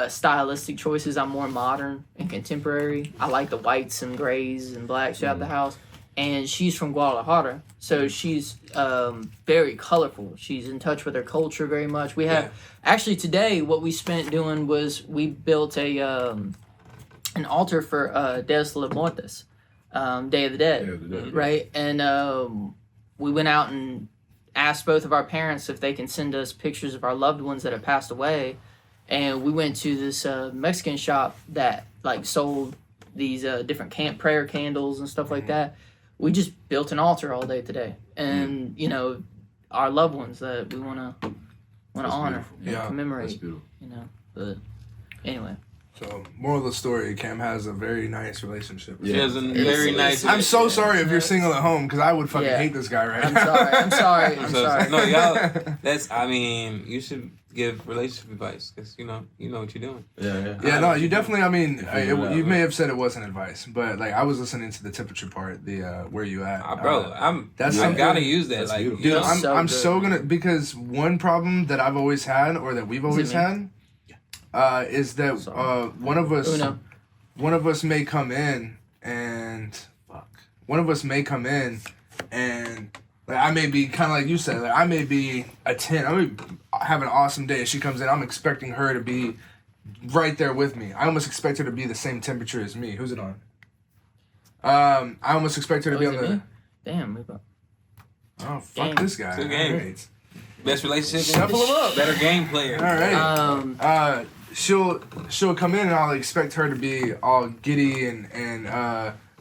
stylistic choices. I'm more modern and contemporary. I like the whites and grays and blacks throughout the house. And she's from Guadalajara, so she's very colorful. She's in touch with her culture very much. We have actually today what we spent doing was we built a an altar for Des los Muertos, Day of the Dead, Day of the Dead. right? And we went out and asked both of our parents if they can send us pictures of our loved ones that have passed away. And we went to this Mexican shop that like sold these different prayer candles and stuff like that. We just built an altar all day today, and you know, our loved ones that we want to That's honor, beautiful. and Yeah, That's commemorate. beautiful. You know, but anyway, So, moral of the story, Cam has a very nice relationship. She has a very nice. I'm so sorry if you're single at home, because I would fucking Yeah. hate this guy right I'm now. sorry. I'm sorry. I'm So- sorry. No, y'all. That's. I mean, you should give relationship advice because you know what you're doing. Yeah. Yeah, no, you definitely. I mean, figured it out, you right? may have said it wasn't advice, but like I was listening to the temperature part, the where you at, Bro, that's I something- gotta use that. That's Like, beautiful. you Dude, know, I'm So so good. gonna, because one problem that I've always had, or that we've always me? had, is that Sorry. one of us Uno. may come in and one of us may come in and like I may be kind of like you said, like I may be a 10, I may have an awesome day. She comes in, I'm expecting her to be right there with me. I almost expect her to be the same temperature as me. Who's it on? I almost expect her to Oh, be is on it the. me? Damn. We got- Oh fuck Game. this guy! Two games. All right. best relationship. Shuffle him up. Better game player. All right. She'll come in and I'll expect her to be all giddy and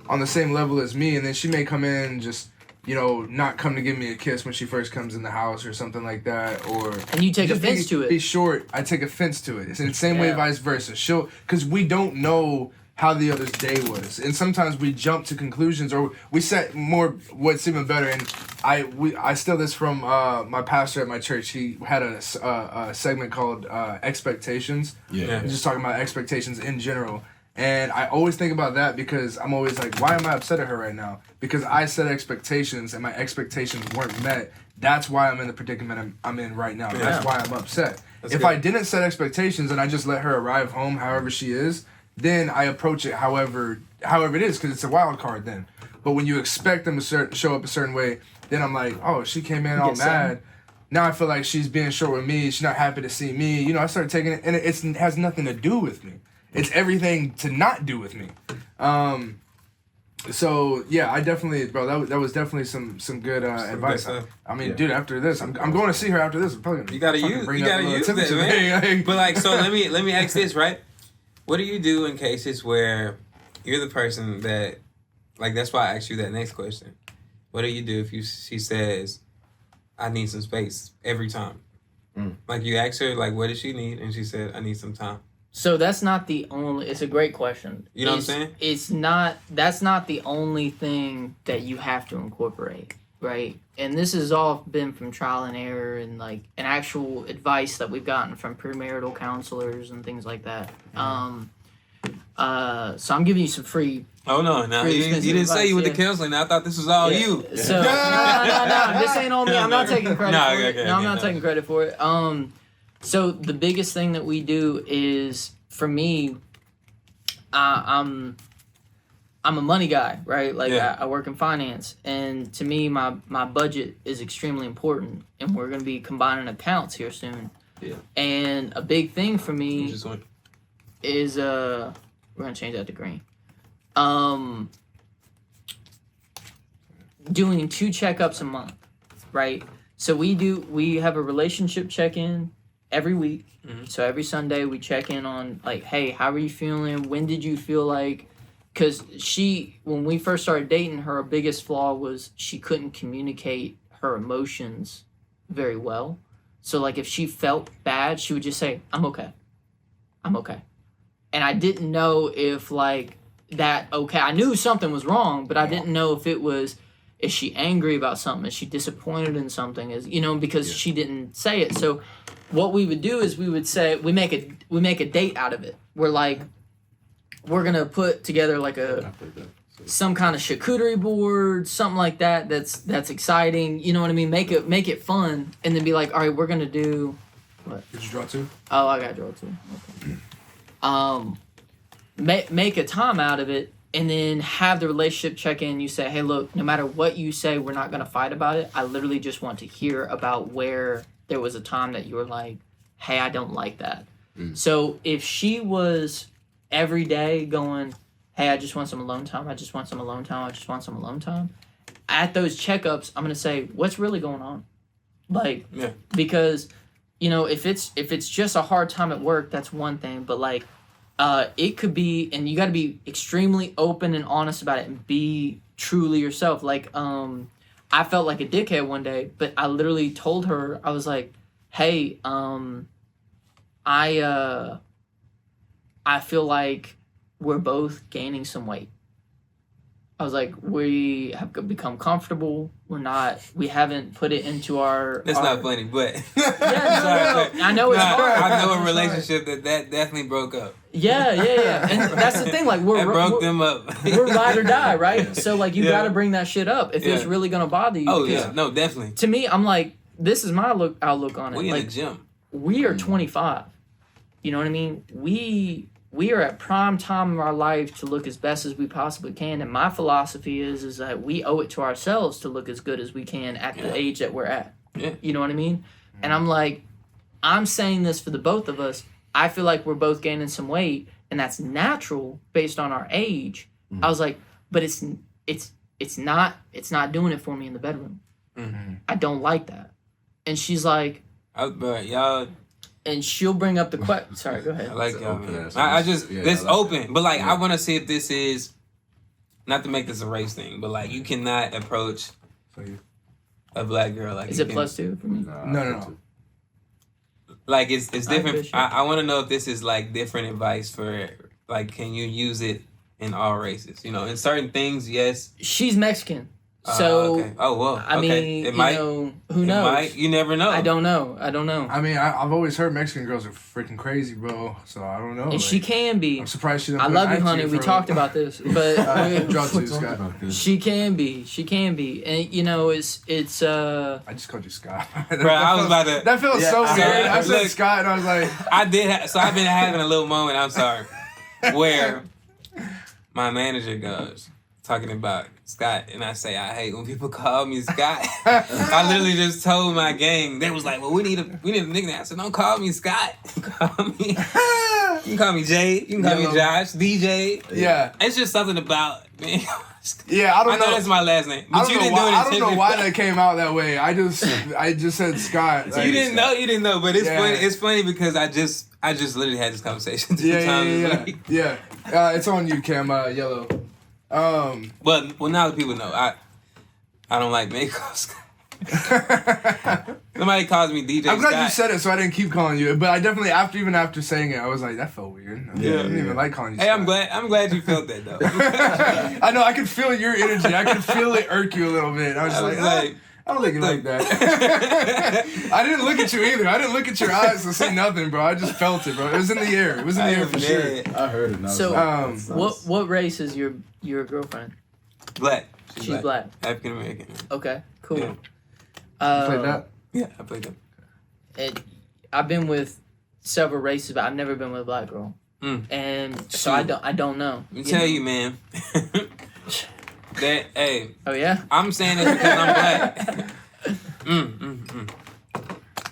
on the same level as me, and then she may come in and just not come to give me a kiss when she first comes in the house or something like that, or And you take just offense to it. Be short. I take offense to it. It's in the same way, Yeah. vice versa. Because we don't know how the other's day was, and sometimes we jump to conclusions, or we set more. What's even better, and I steal this from my pastor at my church. He had a segment called Expectations. Yeah. Just talking about expectations in general. And I always think about that because I'm always like, why am I upset at her right now? Because I set expectations and my expectations weren't met. That's why I'm in the predicament I'm in right now. That's why I'm upset. That's if good. I didn't set expectations and I just let her arrive home however she is, then I approach it however it is, because it's a wild card then. But when you expect them to show up a certain way, then I'm like, oh, she came in all get mad. Now I feel like she's being short with me. She's not happy to see me. I start taking it, and it has nothing to do with me. It's everything to not do with me. So yeah, I definitely, bro. That was definitely some good advice. good stuff. I mean, Yeah. dude, after this, I'm going to see her after this. I'm probably gonna You gotta fucking use. bring You up gotta a little use that, temperature man. thing. But like, so let me ask this, right? What do you do in cases where you're the person that, like, that's why I asked you that next question. What do you do if she says, "I need some space" every time? Like, you ask her, like, what does she need, and she said, "I need some time." So that's not the only. It's a great question. You know what I'm saying? It's not. That's not the only thing that you have to incorporate, right? And this has all been from trial and error and like an actual advice that we've gotten from premarital counselors and things like that. So I'm giving you some free. Oh no, Pretty you expensive didn't say advice, you went to yeah. counseling. I thought this was all you. So no. This ain't on me. I'm not taking credit No, for it. okay, No, I'm okay, not no. taking credit for it. So the biggest thing that we do is, for me, I'm a money guy, right? Like Yeah. I work in finance, and to me, my budget is extremely important, and we're gonna be combining accounts here soon. Yeah. And a big thing for You me just went. is we're gonna change that to green. Doing 2 checkups a month, right? So we have a relationship check-in every week. Mhm. So every Sunday we check in on like, hey, how are you feeling? When did you feel like? Because when we first started dating, her biggest flaw was she couldn't communicate her emotions very well. So like if she felt bad, she would just say, I'm okay. I'm okay. And I didn't know if like that okay. I knew something was wrong, but I didn't know if it was, is she angry about something? Is she disappointed in something? Is because she didn't say it. So what we would do is we would say we make a date out of it. We're like, we're gonna put together like some kind of charcuterie board, something like that. That's exciting. You know what I mean? Make it fun, and then be like, all right, we're gonna do. What? Did you draw 2? Oh, I got to draw 2. Okay. Make a time out of it, and then have the relationship check in. You say, hey, look, no matter what you say, we're not gonna fight about it. I literally just want to hear about where there was a time that you were like, hey, I don't like that. So if she was every day going, hey, I just want some alone time, I just want some alone time, I just want some alone time, at those checkups, I'm going to say, what's really going on? Like, because, if it's just a hard time at work, that's one thing, but like, it could be, and you got to be extremely open and honest about it and be truly yourself. Like, I felt like a dickhead one day, but I literally told her, I was like, hey, I feel like we're both gaining some weight. I was like, we have become comfortable. We haven't put it into our... That's not funny, but... Yeah, no. I know it's hard. I know a relationship that definitely broke up. Yeah. And that's the thing, like, That broke them up. We're ride or die, right? So, like, you got to bring that shit up if it's really going to bother you. Oh, yeah. No, definitely. To me, I'm like, this is my outlook on it. We like, in the gym. We are 25. You know what I mean? We are at prime time of our life to look as best as we possibly can, and my philosophy is that we owe it to ourselves to look as good as we can at the age that we're at. Yeah. You know what I mean? And I'm like, I'm saying this for the both of us. I feel like we're both gaining some weight, and that's natural based on our age. I was like, but it's not doing it for me in the bedroom. I don't like that. And she's like, But y'all... And she'll bring up the question. Sorry, go ahead. I like y'all, man. I just, this open. But, like, I want to see if this is, not to make this a race thing, but, like, you cannot approach a black girl. Like, is it +2 for me? No. Like, it's different. I want to know if this is, like, different advice for, like, can you use it in all races? In certain things, yes. She's Mexican. So, okay. Oh, well. I mean, it might, who knows? You never know. I don't know. I mean, I've always heard Mexican girls are freaking crazy, bro. So I don't know. And she can be. I'm surprised she didn't. I love you, honey. We talked about this, but draw 2, Scott. She can be. And it's. I just called you Scott. Bro, I was about to. That feels so weird. I said Look, Scott, and I was like, I did. So I've been having a little moment. I'm sorry, where my manager goes talking about Scott, and I say I hate when people call me Scott. I literally just told my gang. They was like, "Well, we need a nickname." I said, "Don't call me Scott. Call me. You can call me Jay. You can call me Josh, DJ. Yeah. It's just something about man. Yeah, I don't know. I know that's my last name, but you didn't do it. I don't know why that came out that way. I just said Scott. You didn't know, but it's funny. It's funny because I just literally had this conversation 2 times. Yeah. It's on you, Cam. Yellow. Well, now that people know, I don't like makeup. Somebody calls me DJ I'm glad Scott. you said it, so I didn't keep calling you. But I definitely, after saying it, I was like, that felt weird. I didn't even like calling you. Hey, Scott. I'm glad you felt that though. I know. I could feel your energy. I could feel it irk you a little bit. I was just like, I don't think you like that. I didn't look at you either. I didn't look at your eyes to see nothing, bro. I just felt it, bro. It was in the air. It was in the air for sure. I heard it. So, what race is your girlfriend? Black. She's black. African American. Okay, cool. Yeah. You played that? Yeah, I played that. I've been with several races, but I've never been with a black girl. And so I don't know. Let me tell you, man. Hey. Oh yeah. I'm saying this because I'm black.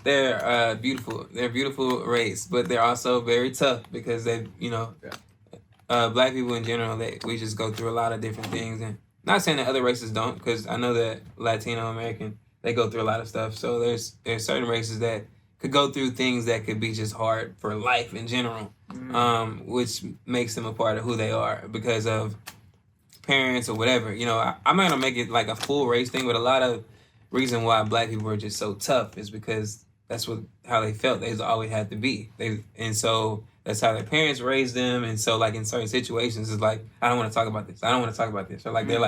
They're beautiful. They're a beautiful race, but they're also very tough because they, black people in general, we just go through a lot of different things. And not saying that other races don't, because I know that Latino American, they go through a lot of stuff. So there's certain races that could go through things that could be just hard for life in general, which makes them a part of who they are because of parents or whatever. You know, I'm not gonna make it like a full race thing, but a lot of reason why Black people are just so tough is because that's how they felt. They always had to be. And so that's how their parents raised them. And so like in certain situations, it's like, I don't want to talk about this. I don't want to talk about this. Or like they're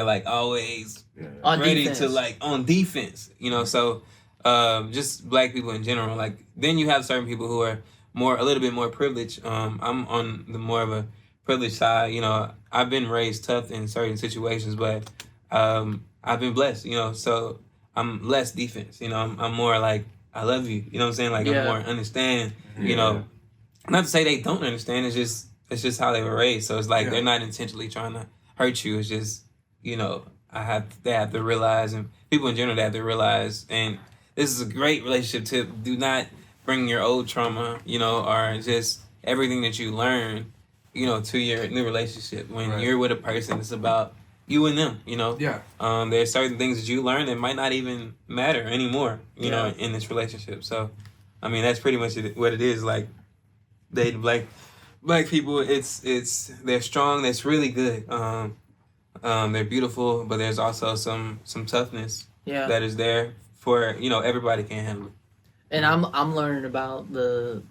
like always On ready defense. to like on defense. You know, so just Black people in general. Like then you have certain people who are a little bit more privileged. I'm on the more of a privileged side. You know, I've been raised tough in certain situations, but I've been blessed. You know, so I'm less defense. You know, I'm more like, I love you. You know what I'm saying? Like I'm more understand. You know, not to say they don't understand. It's just how they were raised. So it's like they're not intentionally trying to hurt you. It's just, you know, they have to realize, and people in general they have to realize. And this is a great relationship tip. Do not bring your old trauma, you know, or just everything that you learn, you know, to your new relationship. When you're with a person, it's about you and them, you know. Yeah. There's certain things that you learn that might not even matter anymore, you know, in this relationship. So, I mean, that's pretty much what it is. Like, dating black people, they're strong. That's really good. They're beautiful, but there's also some toughness that is there for, you know, everybody can handle it. And I'm learning about the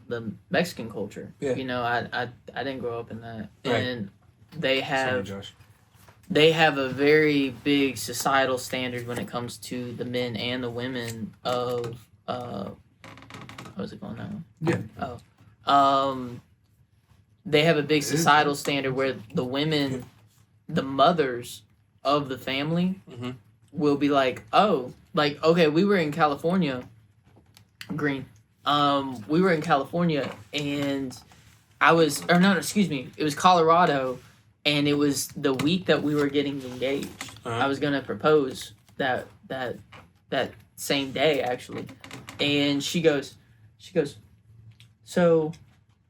Mexican culture. Yeah. You know, I didn't grow up in that, Right. and they have. Sorry, Josh. They have a very big societal standard when it comes to the men and the women of how's it going now? Yeah. They have a big societal standard where the women, the mothers of the family, will be like, oh, like, okay, we were in California, Green. We were in California and it was Colorado. And it was the week that we were getting engaged. I was gonna propose that same day actually, and she goes, so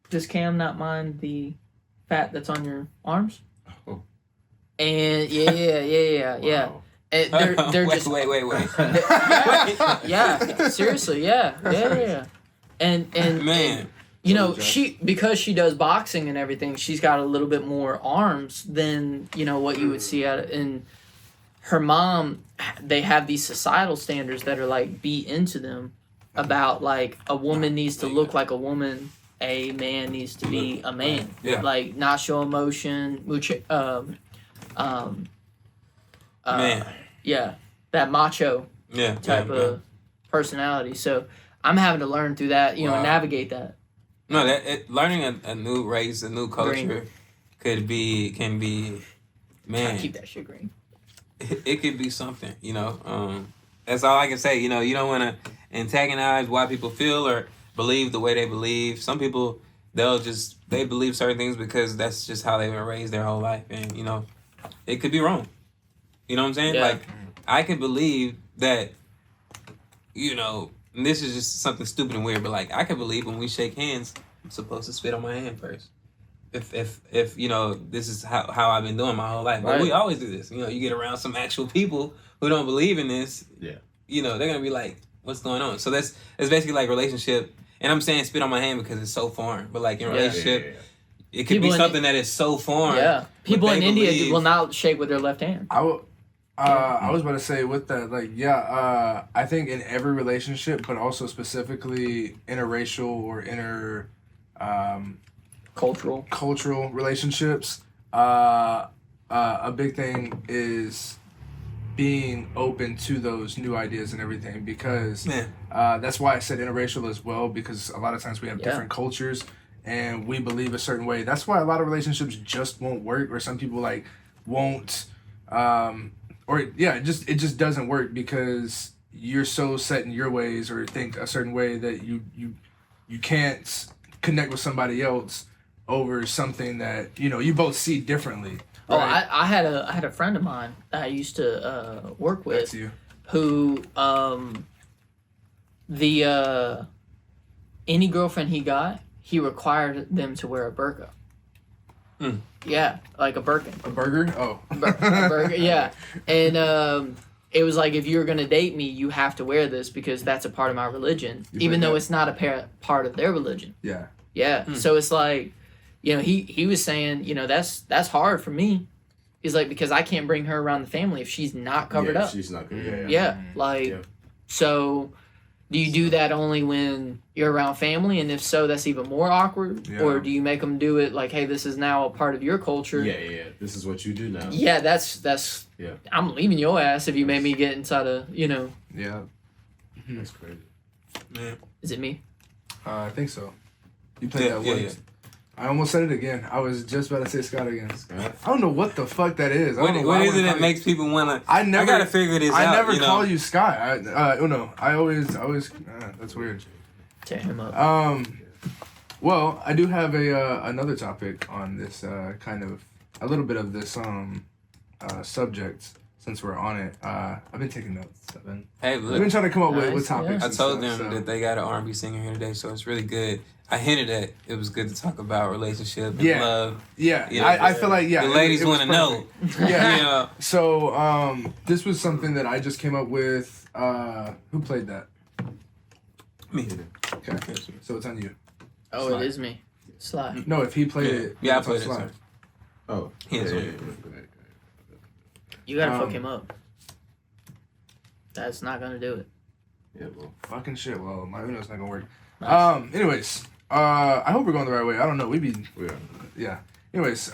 does Cam not mind the fat that's on your arms? Oh. And yeah. And they're just wait. yeah, seriously, yeah. And Man. you know, because she does boxing and everything, she's got a little bit more arms than, you know, what you would see in her mom. They have these societal standards that are like beat into them about like a woman needs to look like a woman, a man needs to be a man, like not show emotion, that macho type of personality. So I'm having to learn through that, you know, navigate that. No, learning a new race, a new culture, can be, man. Keep that shit green. It could be something, you know. That's all I can say. You know, you don't want to antagonize why people feel or believe the way they believe. Some people, they believe certain things because that's just how they were raised their whole life, and you know, it could be wrong. You know what I'm saying? Yeah. Like, I could believe that, you know. And this is just something stupid and weird, but like I can believe when we shake hands, I'm supposed to spit on my hand first. If you know, this is how I've been doing my whole life. But we always do this. You know, you get around some actual people who don't believe in this. Yeah. You know, they're gonna be like, what's going on? So it's basically like relationship. And I'm saying spit on my hand because it's so foreign. But like in relationship, it could be something that is so foreign. Yeah. People in India will not shake with their left hand. I was about to say with that, like, I think in every relationship, but also specifically interracial or cultural relationships, a big thing is being open to those new ideas and everything, because that's why I said interracial as well, because a lot of times we have different cultures and we believe a certain way. That's why a lot of relationships just won't work, or some people like won't it just doesn't work because you're so set in your ways or think a certain way that you can't connect with somebody else over something that, you know, you both see differently. Oh, right? I had a friend of mine that I used to work with. That's you. Who any girlfriend he got, he required them to wear a burqa. Yeah, like a Birkin. A burger? Oh. A burger, yeah. And it was like, if you're gonna date me, you have to wear this because that's a part of my religion, You even think though that- it's not a part of their religion. Yeah. Yeah. So it's like, you know, he was saying, you know, that's hard for me. He's like, because I can't bring her around the family if she's not covered up. She's not good. Yeah. Like, Yeah. so do you do that only when you're around family? And if so, that's even more awkward? Yeah. Or do you make them do it like, hey, this is now a part of your culture? Yeah. This is what you do now. Yeah, that's Yeah. I'm leaving your ass if you made me get inside of, you know, Yeah. That's crazy. Man. is it me? I think so. You played that Yeah, once. yeah. I almost said it again. I was just about to say Scott again. Scott? I don't know what the fuck that is. I don't know What why I is it wanna that call makes people want to? I never- gotta figure this I out. never you know? call you Scott. Uno. I always. That's weird. Tear him up. Well, I do have another topic on this kind of a little bit of this subject since we're on it. I've been taking notes. Hey, I've look. been trying to come up with Nice, topics. yeah. I and told stuff, them so- that they got an R&B singer here today, so it's really good. I hinted at it was good to talk about relationship and Yeah. love. Yeah, Yeah, I feel like the ladies it was want to know. perfect. Yeah. You know, So this was something that I just came up with. Who played that? me. Okay, so it's on you. Oh, Sly. it is me. Sly. No, if he played Yeah. it, Yeah, I it's on played it, Sly. sir. Oh. He has one. Go ahead. You gotta Um, fuck him up. That's not gonna do it. Yeah, well. Fucking shit. Well, my Uno's not gonna work. Nice. Anyways, I hope we're going the right way. I don't know. We be We are. yeah. Anyways,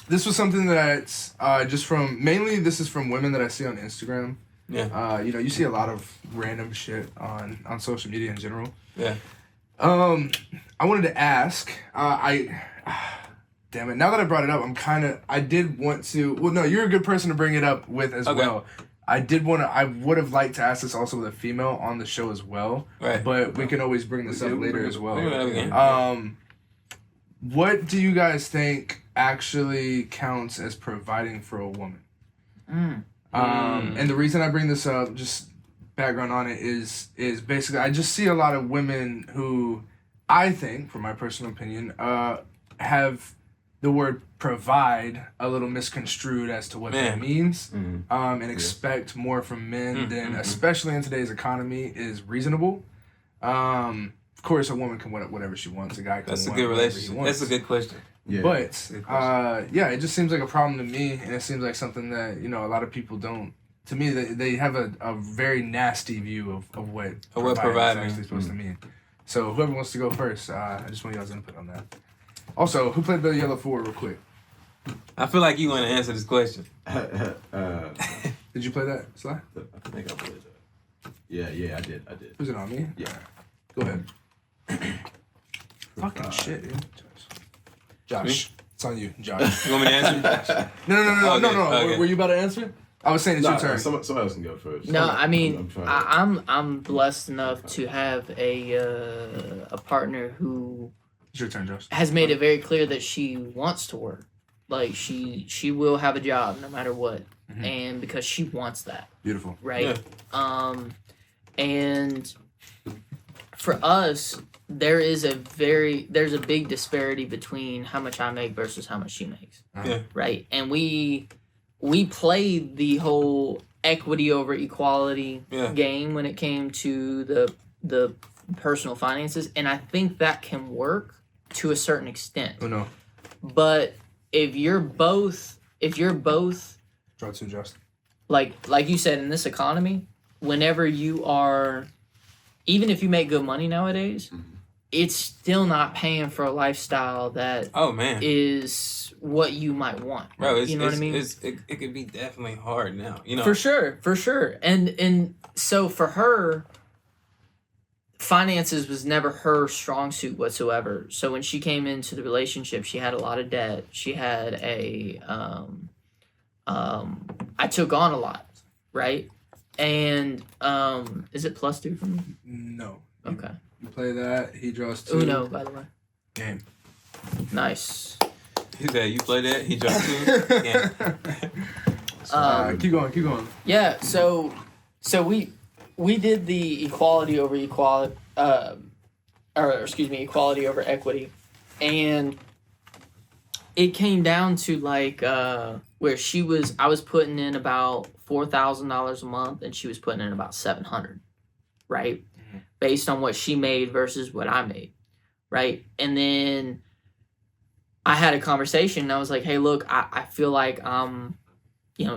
this was something that's just from mainly this is from women that I see on Instagram. Yeah. You know, you see a lot of random shit on social media in general. Yeah. I wanted to ask. Damn it! Now that I brought it up, I did want to. Well, no, you're a good person to bring it up with as Okay. well. I did want to. I would have liked to ask this also with a female on the show as well. Right. But we can always bring this Yeah, up we later bring as it- well. bring it up again. What do you guys think actually counts as providing for a woman? And the reason I bring this up, just background on it, is basically I just see a lot of women who I think, from my personal opinion, have the word provide a little misconstrued as to what that Man. means, Mhm. and expect more from men than, especially in today's economy, is reasonable. Of course, a woman can want whatever she wants. A guy can That's a want good whatever he relationship. wants. That's a good question. Yeah. But Good question. yeah, it just seems like a problem to me, and it seems like something that a lot of people don't. To me, they have a very nasty view of what what providing providing. is actually supposed to mean. So whoever wants to go first, I just want y'all's input on that. Also, who played the Yellow Forward real quick? I feel like you want to answer this question. Did you play that, Sly? I think I played that. Yeah, I did. Was it on me? Yeah. Go ahead. Fucking shit, dude. Josh. It's on you, Josh. You want me to answer? No. Okay. Were you about to answer? I was saying it's Nah, your turn. somebody else can go first. No, I mean, I'm trying to- I'm blessed enough to have a partner who It's your turn, Josh. has made it very clear that she wants to work. Like she will have a job no matter what, and because she wants that, Beautiful. right? And for us, there's a big disparity between how much I make versus how much she makes, Yeah. right? And we played the whole equity over equality Yeah. game when it came to the personal finances, and I think that can work to a certain extent. Oh no. But if you're both Draw two, Josh. like you said, in this economy, whenever you are, even if you make good money nowadays, it's still not paying for a lifestyle that Oh man. is what you might want. Bro, it's, you know what I mean? it could be definitely hard now. You know. For sure. And so for her, finances was never her strong suit whatsoever. So when she came into the relationship, she had a lot of debt. She had I took on a lot, right? And is it +2 for me? No. Okay. You play that. He draws two. Uno, by the way. Game. Nice. He said, "You play that." He dropped two. Yeah. Keep going. Yeah, so we did the equality over equality over equity, and it came down to like where I was putting in about $4,000 a month, and she was putting in about 700, right? Based on what she made versus what I made, right? And then I had a conversation, and I was like, hey, look, I feel like I'm,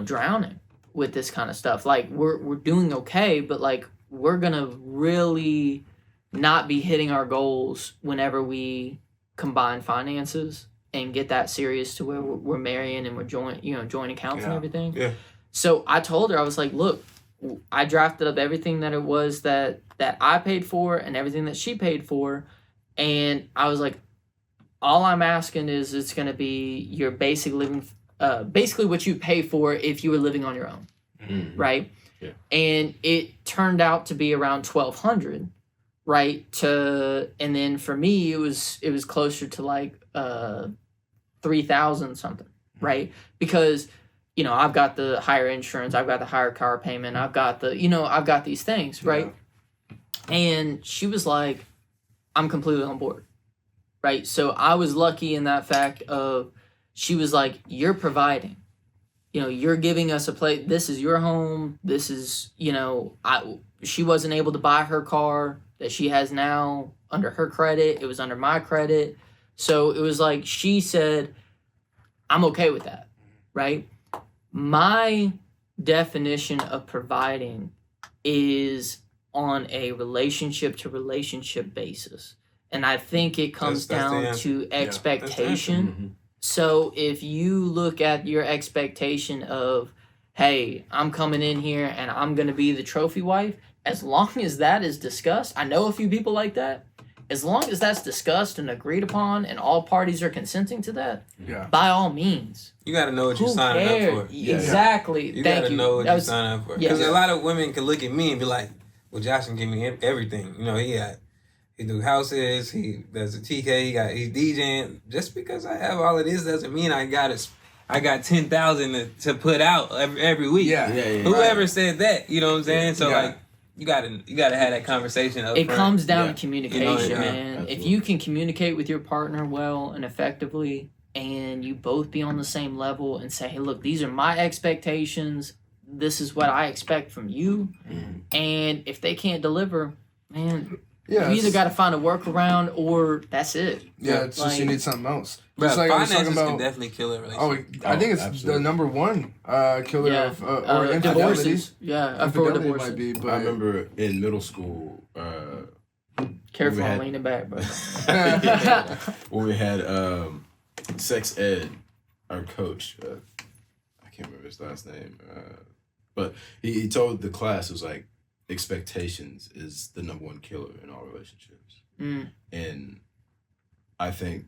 drowning with this kind of stuff. Like, we're doing okay, but like, we're gonna really not be hitting our goals whenever we combine finances and get that serious to where we're marrying and we're joint accounts and everything. Yeah. So I told her, I was like, look, I drafted up everything that it was that I paid for and everything that she paid for. And I was like, all I'm asking is it's going to be your basic living, basically what you pay for if you were living on your own. Mhm. Right. Yeah. And it turned out to be around 1,200. Right. And then for me, it was closer to like 3,000 something. Right. Because, I've got the higher insurance, I've got the higher car payment, I've got I've got these things, right? Yeah. And she was like, I'm completely on board, right? So I was lucky in that fact of, she was like, you're providing, you're giving us a place, this is your home, this is, she wasn't able to buy her car that she has now under her credit, it was under my credit. So it was like, she said, I'm okay with that, right? My definition of providing is on a relationship to relationship basis. And I think it comes down to expectation. Mm-hmm. So if you look at your expectation of, hey, I'm coming in here and I'm going to be the trophy wife, as long as that is discussed, I know a few people like that, as long as that's discussed and agreed upon and all parties are consenting to that, by all means. You got to know what you're signing up for. Exactly. You got to know what you're signing up for. Because a lot of women can look at me and be like, well, Josh can give me everything. He do houses, he does a TK, he's DJing. Just because I have all of this doesn't mean I got 10,000 to put out every week. Yeah. Whoever said that, you know what I'm saying? So like, you gotta have that conversation up It front. comes down to communication, man. Absolutely. If you can communicate with your partner well and effectively, and you both be on the same level and say, hey, look, these are my expectations, this is what I expect from you. And if they can't deliver, man, you either got to find a workaround or that's it. Yeah, it's just you need something else. But Just like I was finances talking can about. definitely kill a relationship. I think it's absolutely. the number one killer of or infidelity. Divorces. Yeah, for Infidelity divorces. might be, but I remember in middle school. Careful we on had- leaning back, bro. When we had sex ed, our coach, I can't remember his last name, but he told the class, it was like, expectations is the number one killer in all relationships. And I think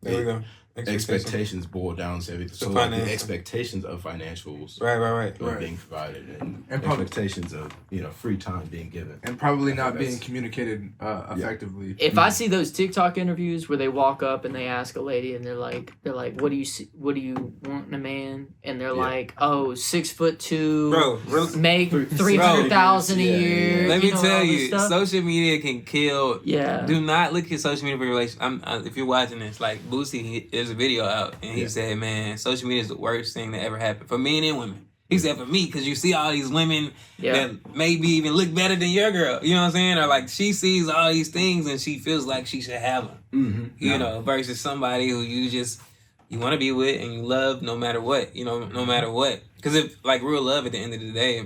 There we go. expectations boil down to everything. So like the expectations of financials Right. being provided and probably- expectations of free time being given. and probably not That's- being communicated effectively. If I see those TikTok interviews where they walk up and they ask a lady and they're like, what do you want in a man? And they're like, 6'2", Bro, make 300,000 a Yeah, year. yeah. let me all tell this you, stuff. social media can kill. Yeah. Do not look at social media for your relationship. If you're watching this, like Boosie, there's a video out, and he said, man, social media is the worst thing that ever happened for men and women. He said, for me, because you see all these women that maybe even look better than your girl. You know what I'm saying? Or like she sees all these things and she feels like she should have them. You know, versus somebody who you want to be with and you love no matter what. No matter what. Because if like real love at the end of the day,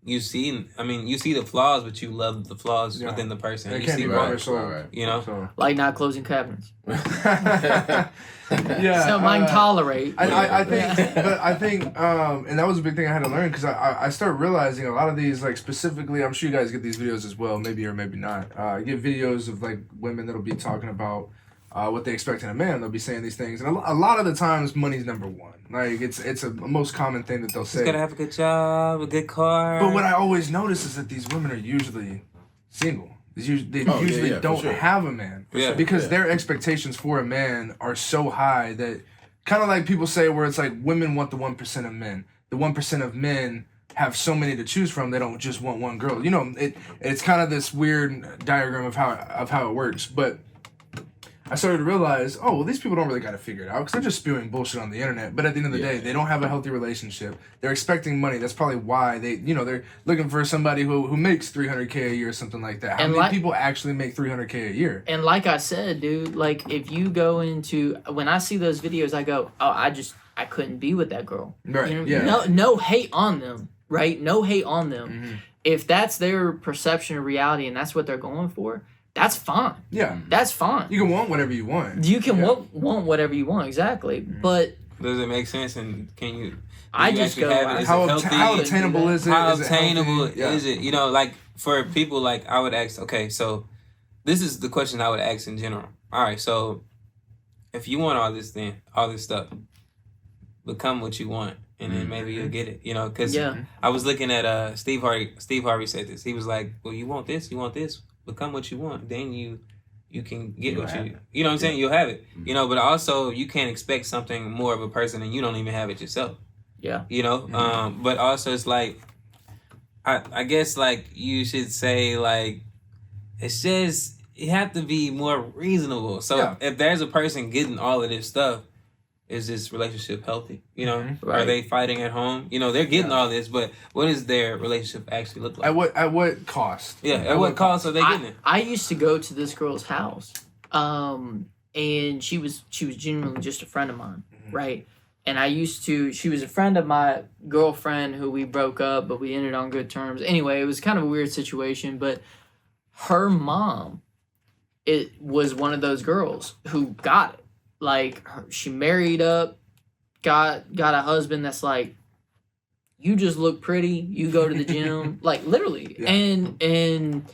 you see the flaws, but you love the flaws within the person. It You can't see be right. better solved. Right. You know? So. Like not closing cabinets. Yeah, Something I can tolerate. I think, and that was a big thing I had to learn because I started realizing a lot of these, like specifically, I'm sure you guys get these videos as well, maybe or maybe not. I get videos of like women that'll be talking about what they expect in a man. They'll be saying these things, and a lot of the times, money's number one. Like it's a most common thing that they'll say. He's gotta have a good job, a good car. But what I always notice is that these women are usually single. They usually for don't sure. have a man because their expectations for a man are so high that kind of like people say where it's like women want the 1% of men. The 1% of men have so many to choose from. They don't just want one girl. It's kind of this weird diagram of how it works. But I started to realize, oh, well, these people don't really got to figure it out because they're just spewing bullshit on the internet. But at the end of the day, they don't have a healthy relationship. They're expecting money. That's probably why they're looking for somebody who makes $300K a year or something like that. How many people actually make $300K a year? And like I said, dude, like if you go into, when I see those videos, I go, oh, I couldn't be with that girl. Right. You know? Yeah. No hate on them, right? No hate on them. Mm-hmm. If that's their perception of reality and that's what they're going for, that's fine. Yeah. That's fine. You can want whatever you want. You can want whatever you want, exactly. But does it make sense? And can you? I just go, how attainable is it? How Is it obtainable healthy? is it? You know, like for people, like I would ask. Okay, so this is the question I would ask in general. All right, so if you want all this stuff, become what you want, and then maybe you'll get it. You know, because I was looking at Steve Harvey. Steve Harvey said this. He was like, "Well, you want this, become what you want, then you can get what you know what I'm saying, you'll have it, you know, but also you can't expect something more of a person and you don't even have it yourself, you know. But also it's like I guess like you should say like it's just you have to be more reasonable. So if there's a person getting all of this stuff, is this relationship healthy? You know, Right. Are they fighting at home? You know, they're getting all this, but what does their relationship actually look like? At what cost? Yeah, at what cost are they getting it? I used to go to this girl's house, and she was genuinely just a friend of mine, right? And she was a friend of my girlfriend who we broke up, but we ended on good terms. Anyway, it was kind of a weird situation, but her mom, it was one of those girls who got it. Like she married up, got a husband that's like, you just look pretty, you go to the gym, like literally. And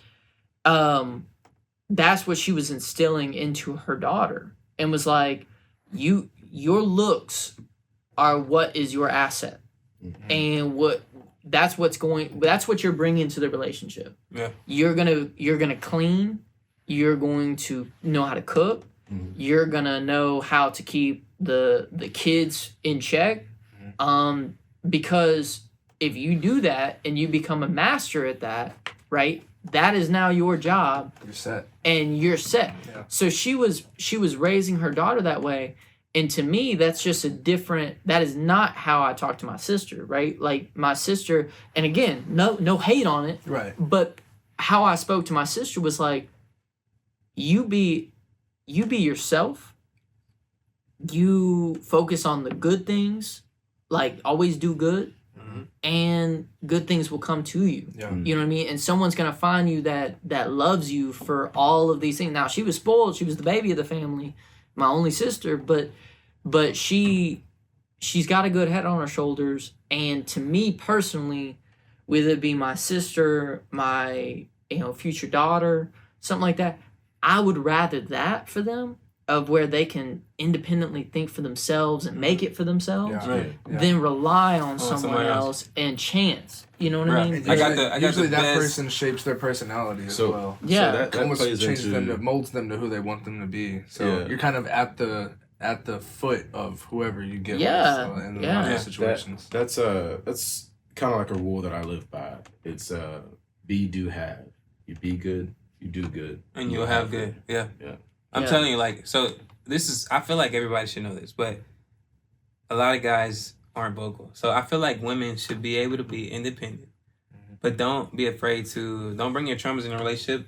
that's what she was instilling into her daughter, and was like, your looks are what is your asset, and that's what you're bringing to the relationship. Yeah, you're gonna clean, you're going to know how to cook, you're gonna know how to keep the kids in check, because if you do that and you become a master at that, right, that is now your job. You're set. And you're set. Yeah. So she was raising her daughter that way, and to me that's just that is not how I talk to my sister, right? Like my sister, and again, no hate on it, Right. but how I spoke to my sister was like, you be yourself, you focus on the good things, like always do good, and good things will come to you. Yeah. You know what I mean? And someone's gonna find you that loves you for all of these things. Now she was spoiled, she was the baby of the family, my only sister, but she's got a good head on her shoulders. And to me personally, whether it be my sister, my future daughter, something like that, I would rather that for them, of where they can independently think for themselves and make it for themselves, than rely on someone else and chance. You know what I mean? Usually that person shapes their personality as well. Yeah, so that almost plays changes into them, molds them to who they want them to be. So you're kind of at the foot of whoever you get with, so, in a lot of situations. That's kind of like a rule that I live by. It's be, do, have. You be good, you do good, and you'll have good. Yeah. I'm telling you, like, so this is, I feel like everybody should know this, but a lot of guys aren't vocal. So I feel like women should be able to be independent, but don't be afraid don't bring your traumas in a relationship.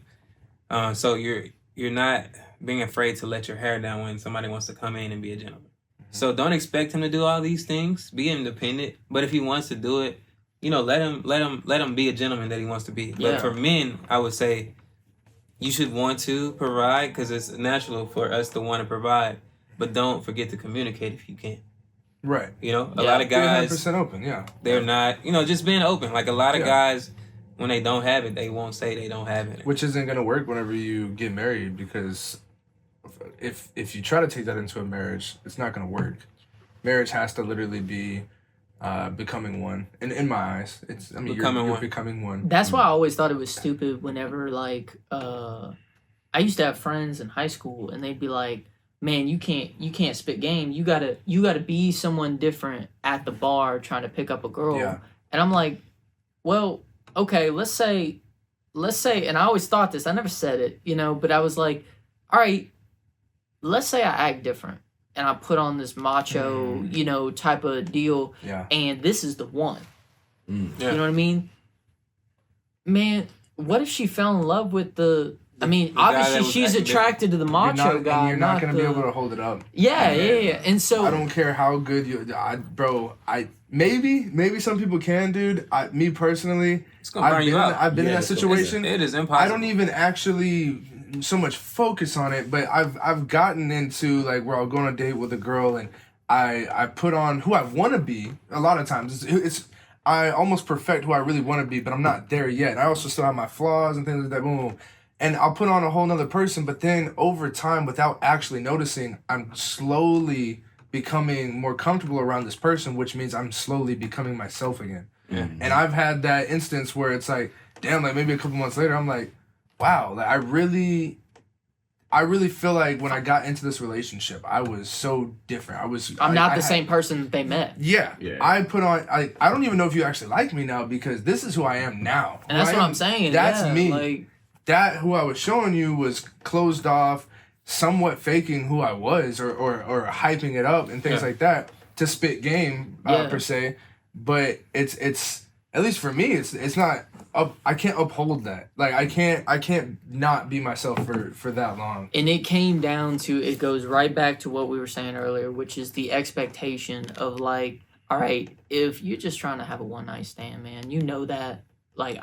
So you're not being afraid to let your hair down when somebody wants to come in and be a gentleman. So don't expect him to do all these things. Be independent, but if he wants to do it, let him be a gentleman that he wants to be. But for men, I would say, you should want to provide because it's natural for us to want to provide, but don't forget to communicate if you can. Right. A lot of guys, 100% open, they're not, just being open. Like a lot of guys, when they don't have it, they won't say they don't have it. Which isn't going to work whenever you get married, because if you try to take that into a marriage, it's not going to work. Marriage has to literally be becoming one. And in my eyes, you're becoming one. That's why I always thought it was stupid whenever, like, I used to have friends in high school and they'd be like, man, you can't spit game. You gotta be someone different at the bar trying to pick up a girl. Yeah. And I'm like, well, okay, let's say, and I always thought this, I never said it, but I was like, all right, let's say I act different and I put on this macho, you know, type of deal, Yeah. and this is the one. Mm. Yeah. You know what I mean? Man, what if she fell in love with the? I mean, the guy that obviously was she's acting attracted to the macho guy. And you're not going gonna be able to hold it up. Yeah. And so I don't care how good you, maybe some people can, dude. Me personally, It's gonna burn you out. I've been in Yeah, that it's gonna- situation. It is impossible. I don't even actually so much focus on it, but I've gotten into like where I'll go on a date with a girl and I put on who I want to be. A lot of times it's I almost perfect who I really want to be, but I'm not there yet. I also still have my flaws and things like that. Boom. And I'll put on a whole nother person, but then over time, without actually noticing, I'm slowly becoming more comfortable around this person, which means I'm slowly becoming myself again. Yeah. And I've had that instance where it's like, damn, like maybe a couple months later, I'm like, wow, like I really feel like when I got into this relationship, I was so different. I'm not I the had- same person that they met. Yeah. Yeah. I put on, I don't even know if you actually like me now because this is who I am now. And that's Who I what am- I'm saying. That's yeah, me. Like, That who I was showing you was closed off, somewhat faking who I was or hyping it up and things Yeah. like that to spit game Yeah. per se. But it's at least for me it's not up. I can't uphold that. Like I can't not be myself for that long. and it came down to, it goes right back to what we were saying earlier, which is the expectation of like, all right, if you're just trying to have a one night stand, man, you know that. Like,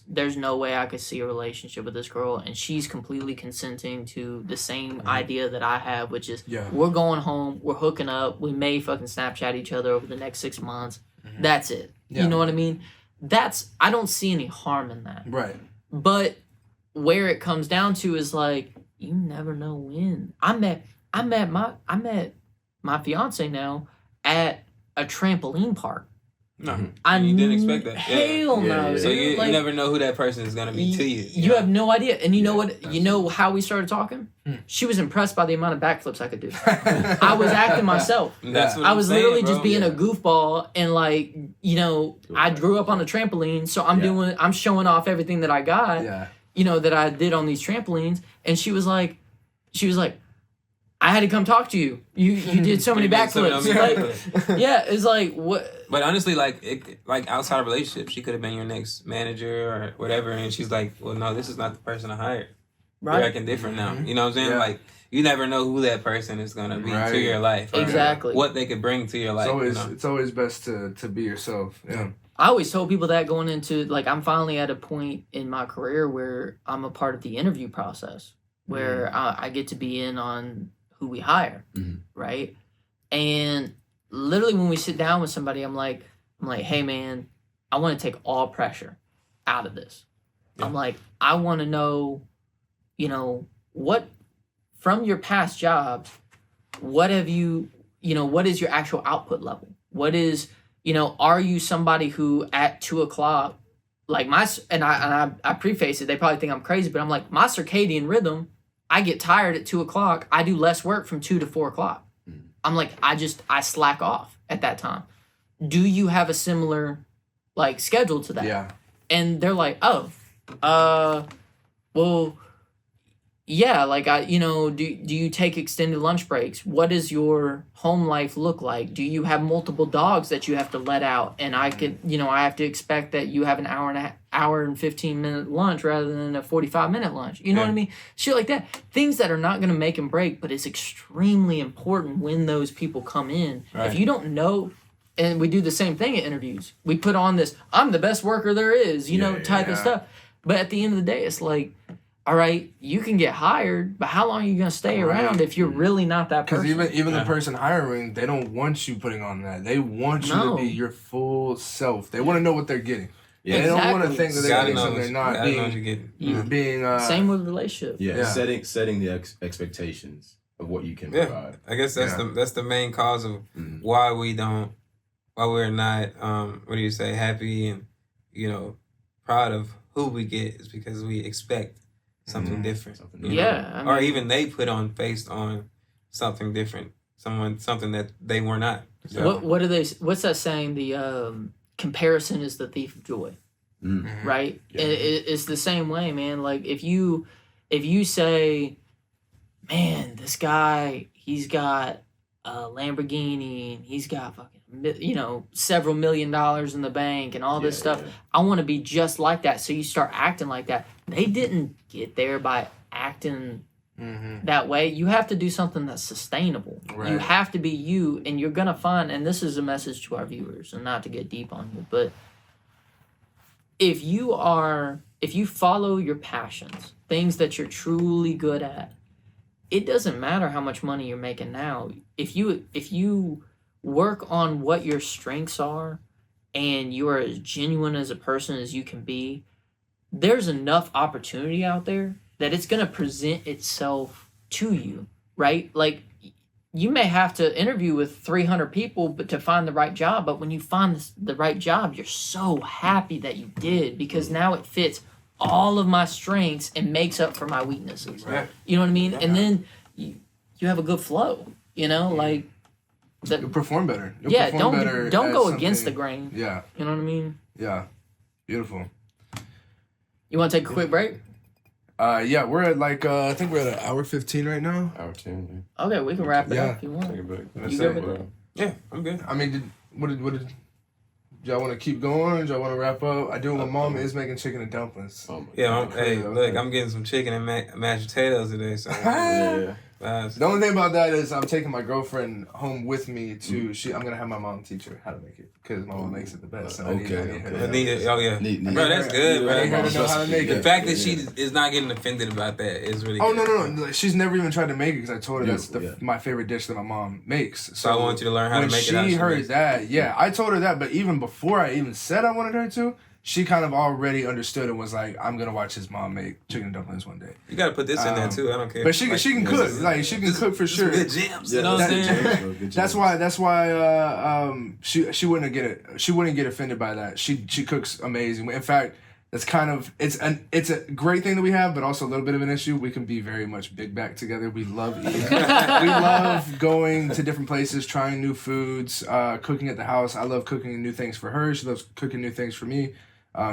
there's no way I could see a relationship with this girl, and she's completely consenting to the same idea that I have, which is Yeah. we're going home, we're hooking up, we may fucking Snapchat each other over the next 6 months. That's it. Yeah. You know what I mean? I don't see any harm in that. Right. But where it comes down to is like, you never know when. I met my fiance now at a trampoline park. No, I you didn't expect that. Hell Yeah, no. yeah. So dude. you Like, never know who that person is gonna be to you. You have no idea. And you know what? that's- You know how we started talking? Hmm. She was impressed by the amount of backflips I could do. I was acting myself. That's what I I'm was saying, literally bro. just being Yeah. a goofball, and like, you know, I grew up on a trampoline, so I'm showing off everything that I got, Yeah. you know, that I did on these trampolines. And she was like, I had to come talk to you. You did so many You did so many backflips. Like, yeah, it's like what. But honestly, like outside of relationship, she could have been your next manager or whatever, and she's like, "Well, no, this is not the person I hired. We're Right. acting different now." You know what I'm saying? Yeah. Like, you never know who that person is gonna be Right. to your life. or Exactly. What they could bring to your life. It's always best to be yourself. Yeah. I always told people that going into, like, I'm finally at a point in my career where I'm a part of the interview process, where I get to be in on who we hire, Mhm. right? And literally when we sit down with somebody, I'm like, hey man, I want to take all pressure out of this. Yeah. I'm like, I want to know, you know, what from your past jobs, what have you, you know, what is your actual output level? What is, you know, are you somebody who at 2:00, like I preface it, they probably think I'm crazy, but I'm like, my circadian rhythm, I get tired at 2:00. I do less work from 2 to 4:00. I'm like, I slack off at that time. Do you have a similar like schedule to that? Yeah. And they're like, oh, well, yeah, like do you take extended lunch breaks? What does your home life look like? Do you have multiple dogs that you have to let out? And I have to expect that you have an hour and 15-minute lunch rather than a 45-minute lunch. You know what I mean? Shit like that. Things that are not going to make and break, but it's extremely important when those people come in. Right. If you don't know, and we do the same thing at interviews. We put on this, I'm the best worker there is, type of stuff. But at the end of the day, it's like, all right, you can get hired, but how long are you going to stay around if you're really not that Because person? even the person hiring, they don't want you putting on that. They want you No. to be your full self. They want to know what they're getting. Yeah. They don't want to Exactly. think that You they're gotta getting know something they're not. gotta know what you're getting. Being Same with relationships. Yeah, Yeah. setting the expectations of what you can Yeah. provide. I guess that's the main cause of Mhm. why we're not what do you say, happy and proud of who we get, is because we expect something different. Something you know? Yeah, I Or mean- even they put on based on something different, something that they were not. So, What are they? What's that saying? The comparison is the thief of joy, Mm. right? Yeah. It's the same way, man. Like if you say, man, this guy, he's got a Lamborghini and he's got fucking, several $1 million in the bank and all this stuff. Yeah. I want to be just like that. So you start acting like that. They didn't get there by acting that way. You have to do something that's sustainable. Right. You have to be you, and you're gonna find. And this is a message to our viewers, and not to get deep on you, but if you follow your passions, things that you're truly good at, it doesn't matter how much money you're making now. If you work on what your strengths are, and you are as genuine as a person as you can be, there's enough opportunity out there that it's going to present itself to you, right? Like, you may have to interview with 300 people but to find the right job, but when you find the right job, you're so happy that you did, because now it fits all of my strengths and makes up for my weaknesses. Right. You know what I mean? And then you have a good flow, like that. You'll perform better. You'll Yeah, perform better don't at go against the something- grain. Yeah, You know what I mean? yeah. Beautiful. You want to take a quick break? Yeah, we're at I think we're at 1:15 right now. Hour 10. Okay, we can wrap it Yeah. up if you want. Take a break. That's You good it. with that? Yeah, I'm good. I mean, what did y'all want to keep going? Do y'all want to wrap up? I do. My mom is making chicken and dumplings. Oh my Yeah, God. hey, Okay. look, I'm getting some chicken and mashed potatoes today. So Yeah. The only thing about that is I'm taking my girlfriend home with me to. I'm gonna have my mom teach her how to make it, because my mom makes it the best. So I need her I to- need it. Oh yeah, Need bro, that's good, I need her bro. to know how to make The it. fact that she is not getting offended about that is really Oh good. no! She's never even tried to make it, because I told her that's Beautiful, my favorite dish that my mom makes. So I want you to learn how to when make it. how she heard makes it. that, yeah, I told her that. But even before I even said I wanted her to, she kind of already understood and was like, "I'm gonna watch his mom make chicken and dumplings one day." You gotta put this in there too. I don't care. But she can cook. yeah, Like she can cook for sure. Good gems. Yeah, You know what I'm that's saying? good, bro. Good That's job. why she wouldn't get offended by that. She cooks amazing. In fact, that's kind of it's a great thing that we have, but also a little bit of an issue. We can be very much big back together. We love eating. We love going to different places, trying new foods, cooking at the house. I love cooking new things for her. She loves cooking new things for me.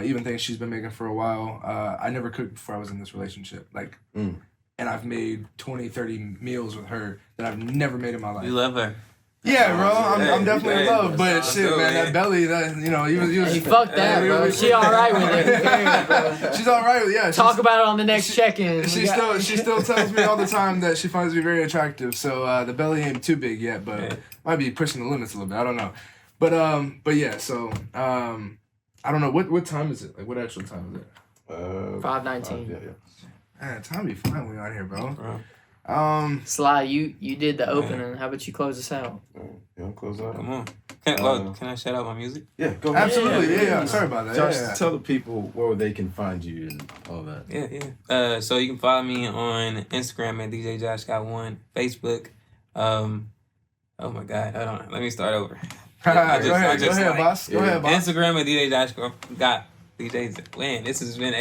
Even things she's been making for a while. I never cooked before I was in this relationship. And I've made 20, 30 meals with her that I've never made in my life. You love her. Yeah, bro, I'm Hey, definitely in hey, love, but that's shit, awesome, man, man. that belly, that you was Hey, fuck that, bro. She all right with it. Who cares, bro? She's all right with yeah. Talk about it on the next check-in. She still tells me all the time that she finds me very attractive. So the belly ain't too big yet, but Yeah. might be pushing the limits a little bit. I don't know, but yeah. So I don't know what time is it? Like what actual time is it? 5:19. Yeah. Man, time be flying when we out here, bro. Bro. Sly, you did the opening. How about you close us out? You want to close out? Come on. Can I shout out my music? Yeah, go ahead. Absolutely, yeah, yeah. yeah. Sorry about that. Josh, Yeah. tell the people where they can find you and all that. Yeah. So you can follow me on Instagram at DJ Josh Got One, Facebook. Oh my God, hold on. Let me start over. Go I just ahead, like- boss. Go Yeah. ahead, boss. Instagram at DJ Josh Got DJ. Man, this has been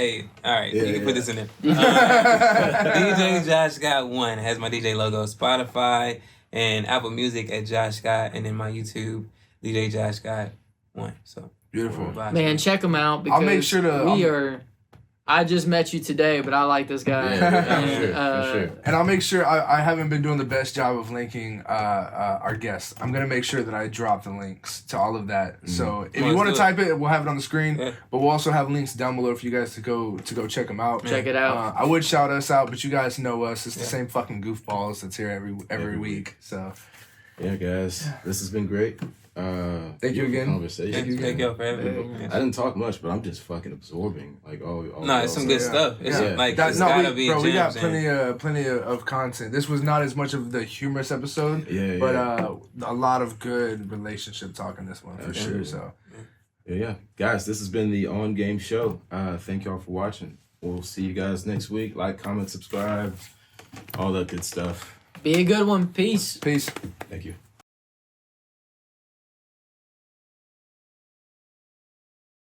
all right. Yeah, you can put yeah. this in there. DJ Josh Got One has my DJ logo. Spotify and Apple Music at Josh Scott, and then my YouTube DJ Josh Got One. So Beautiful. Man, check them out because I'll make sure to- I just met you today, but I like this guy. Yeah, for And, sure, for sure. And I'll make sure I haven't been doing the best job of linking our guests. I'm gonna make sure that I drop the links to all of that. So if you Let's want to do it. type it, we'll have it on the screen. Yeah. But we'll also have links down below for you guys to go check them out. Check it out. I would shout us out, but you guys know us. It's the Yeah. same fucking goofballs that's here every Every week. So Yeah, guys, this has been great. Thank you again. Conversation. Thank y'all for having me. I Yeah. didn't talk much, but I'm just fucking absorbing all No, it's some good Yeah. stuff. It's Yeah. like That- it's no, gotta we, be bro, we got gems, plenty of content. This was not as much of the humorous episode, Yeah, but yeah. a lot of good relationship talk in this one for sure. Absolutely. So Yeah. Guys, this has been the On Game Show. Thank y'all for watching. We'll see you guys next week. Like, comment, subscribe, all that good stuff. Be a good one. Peace. peace. Thank you.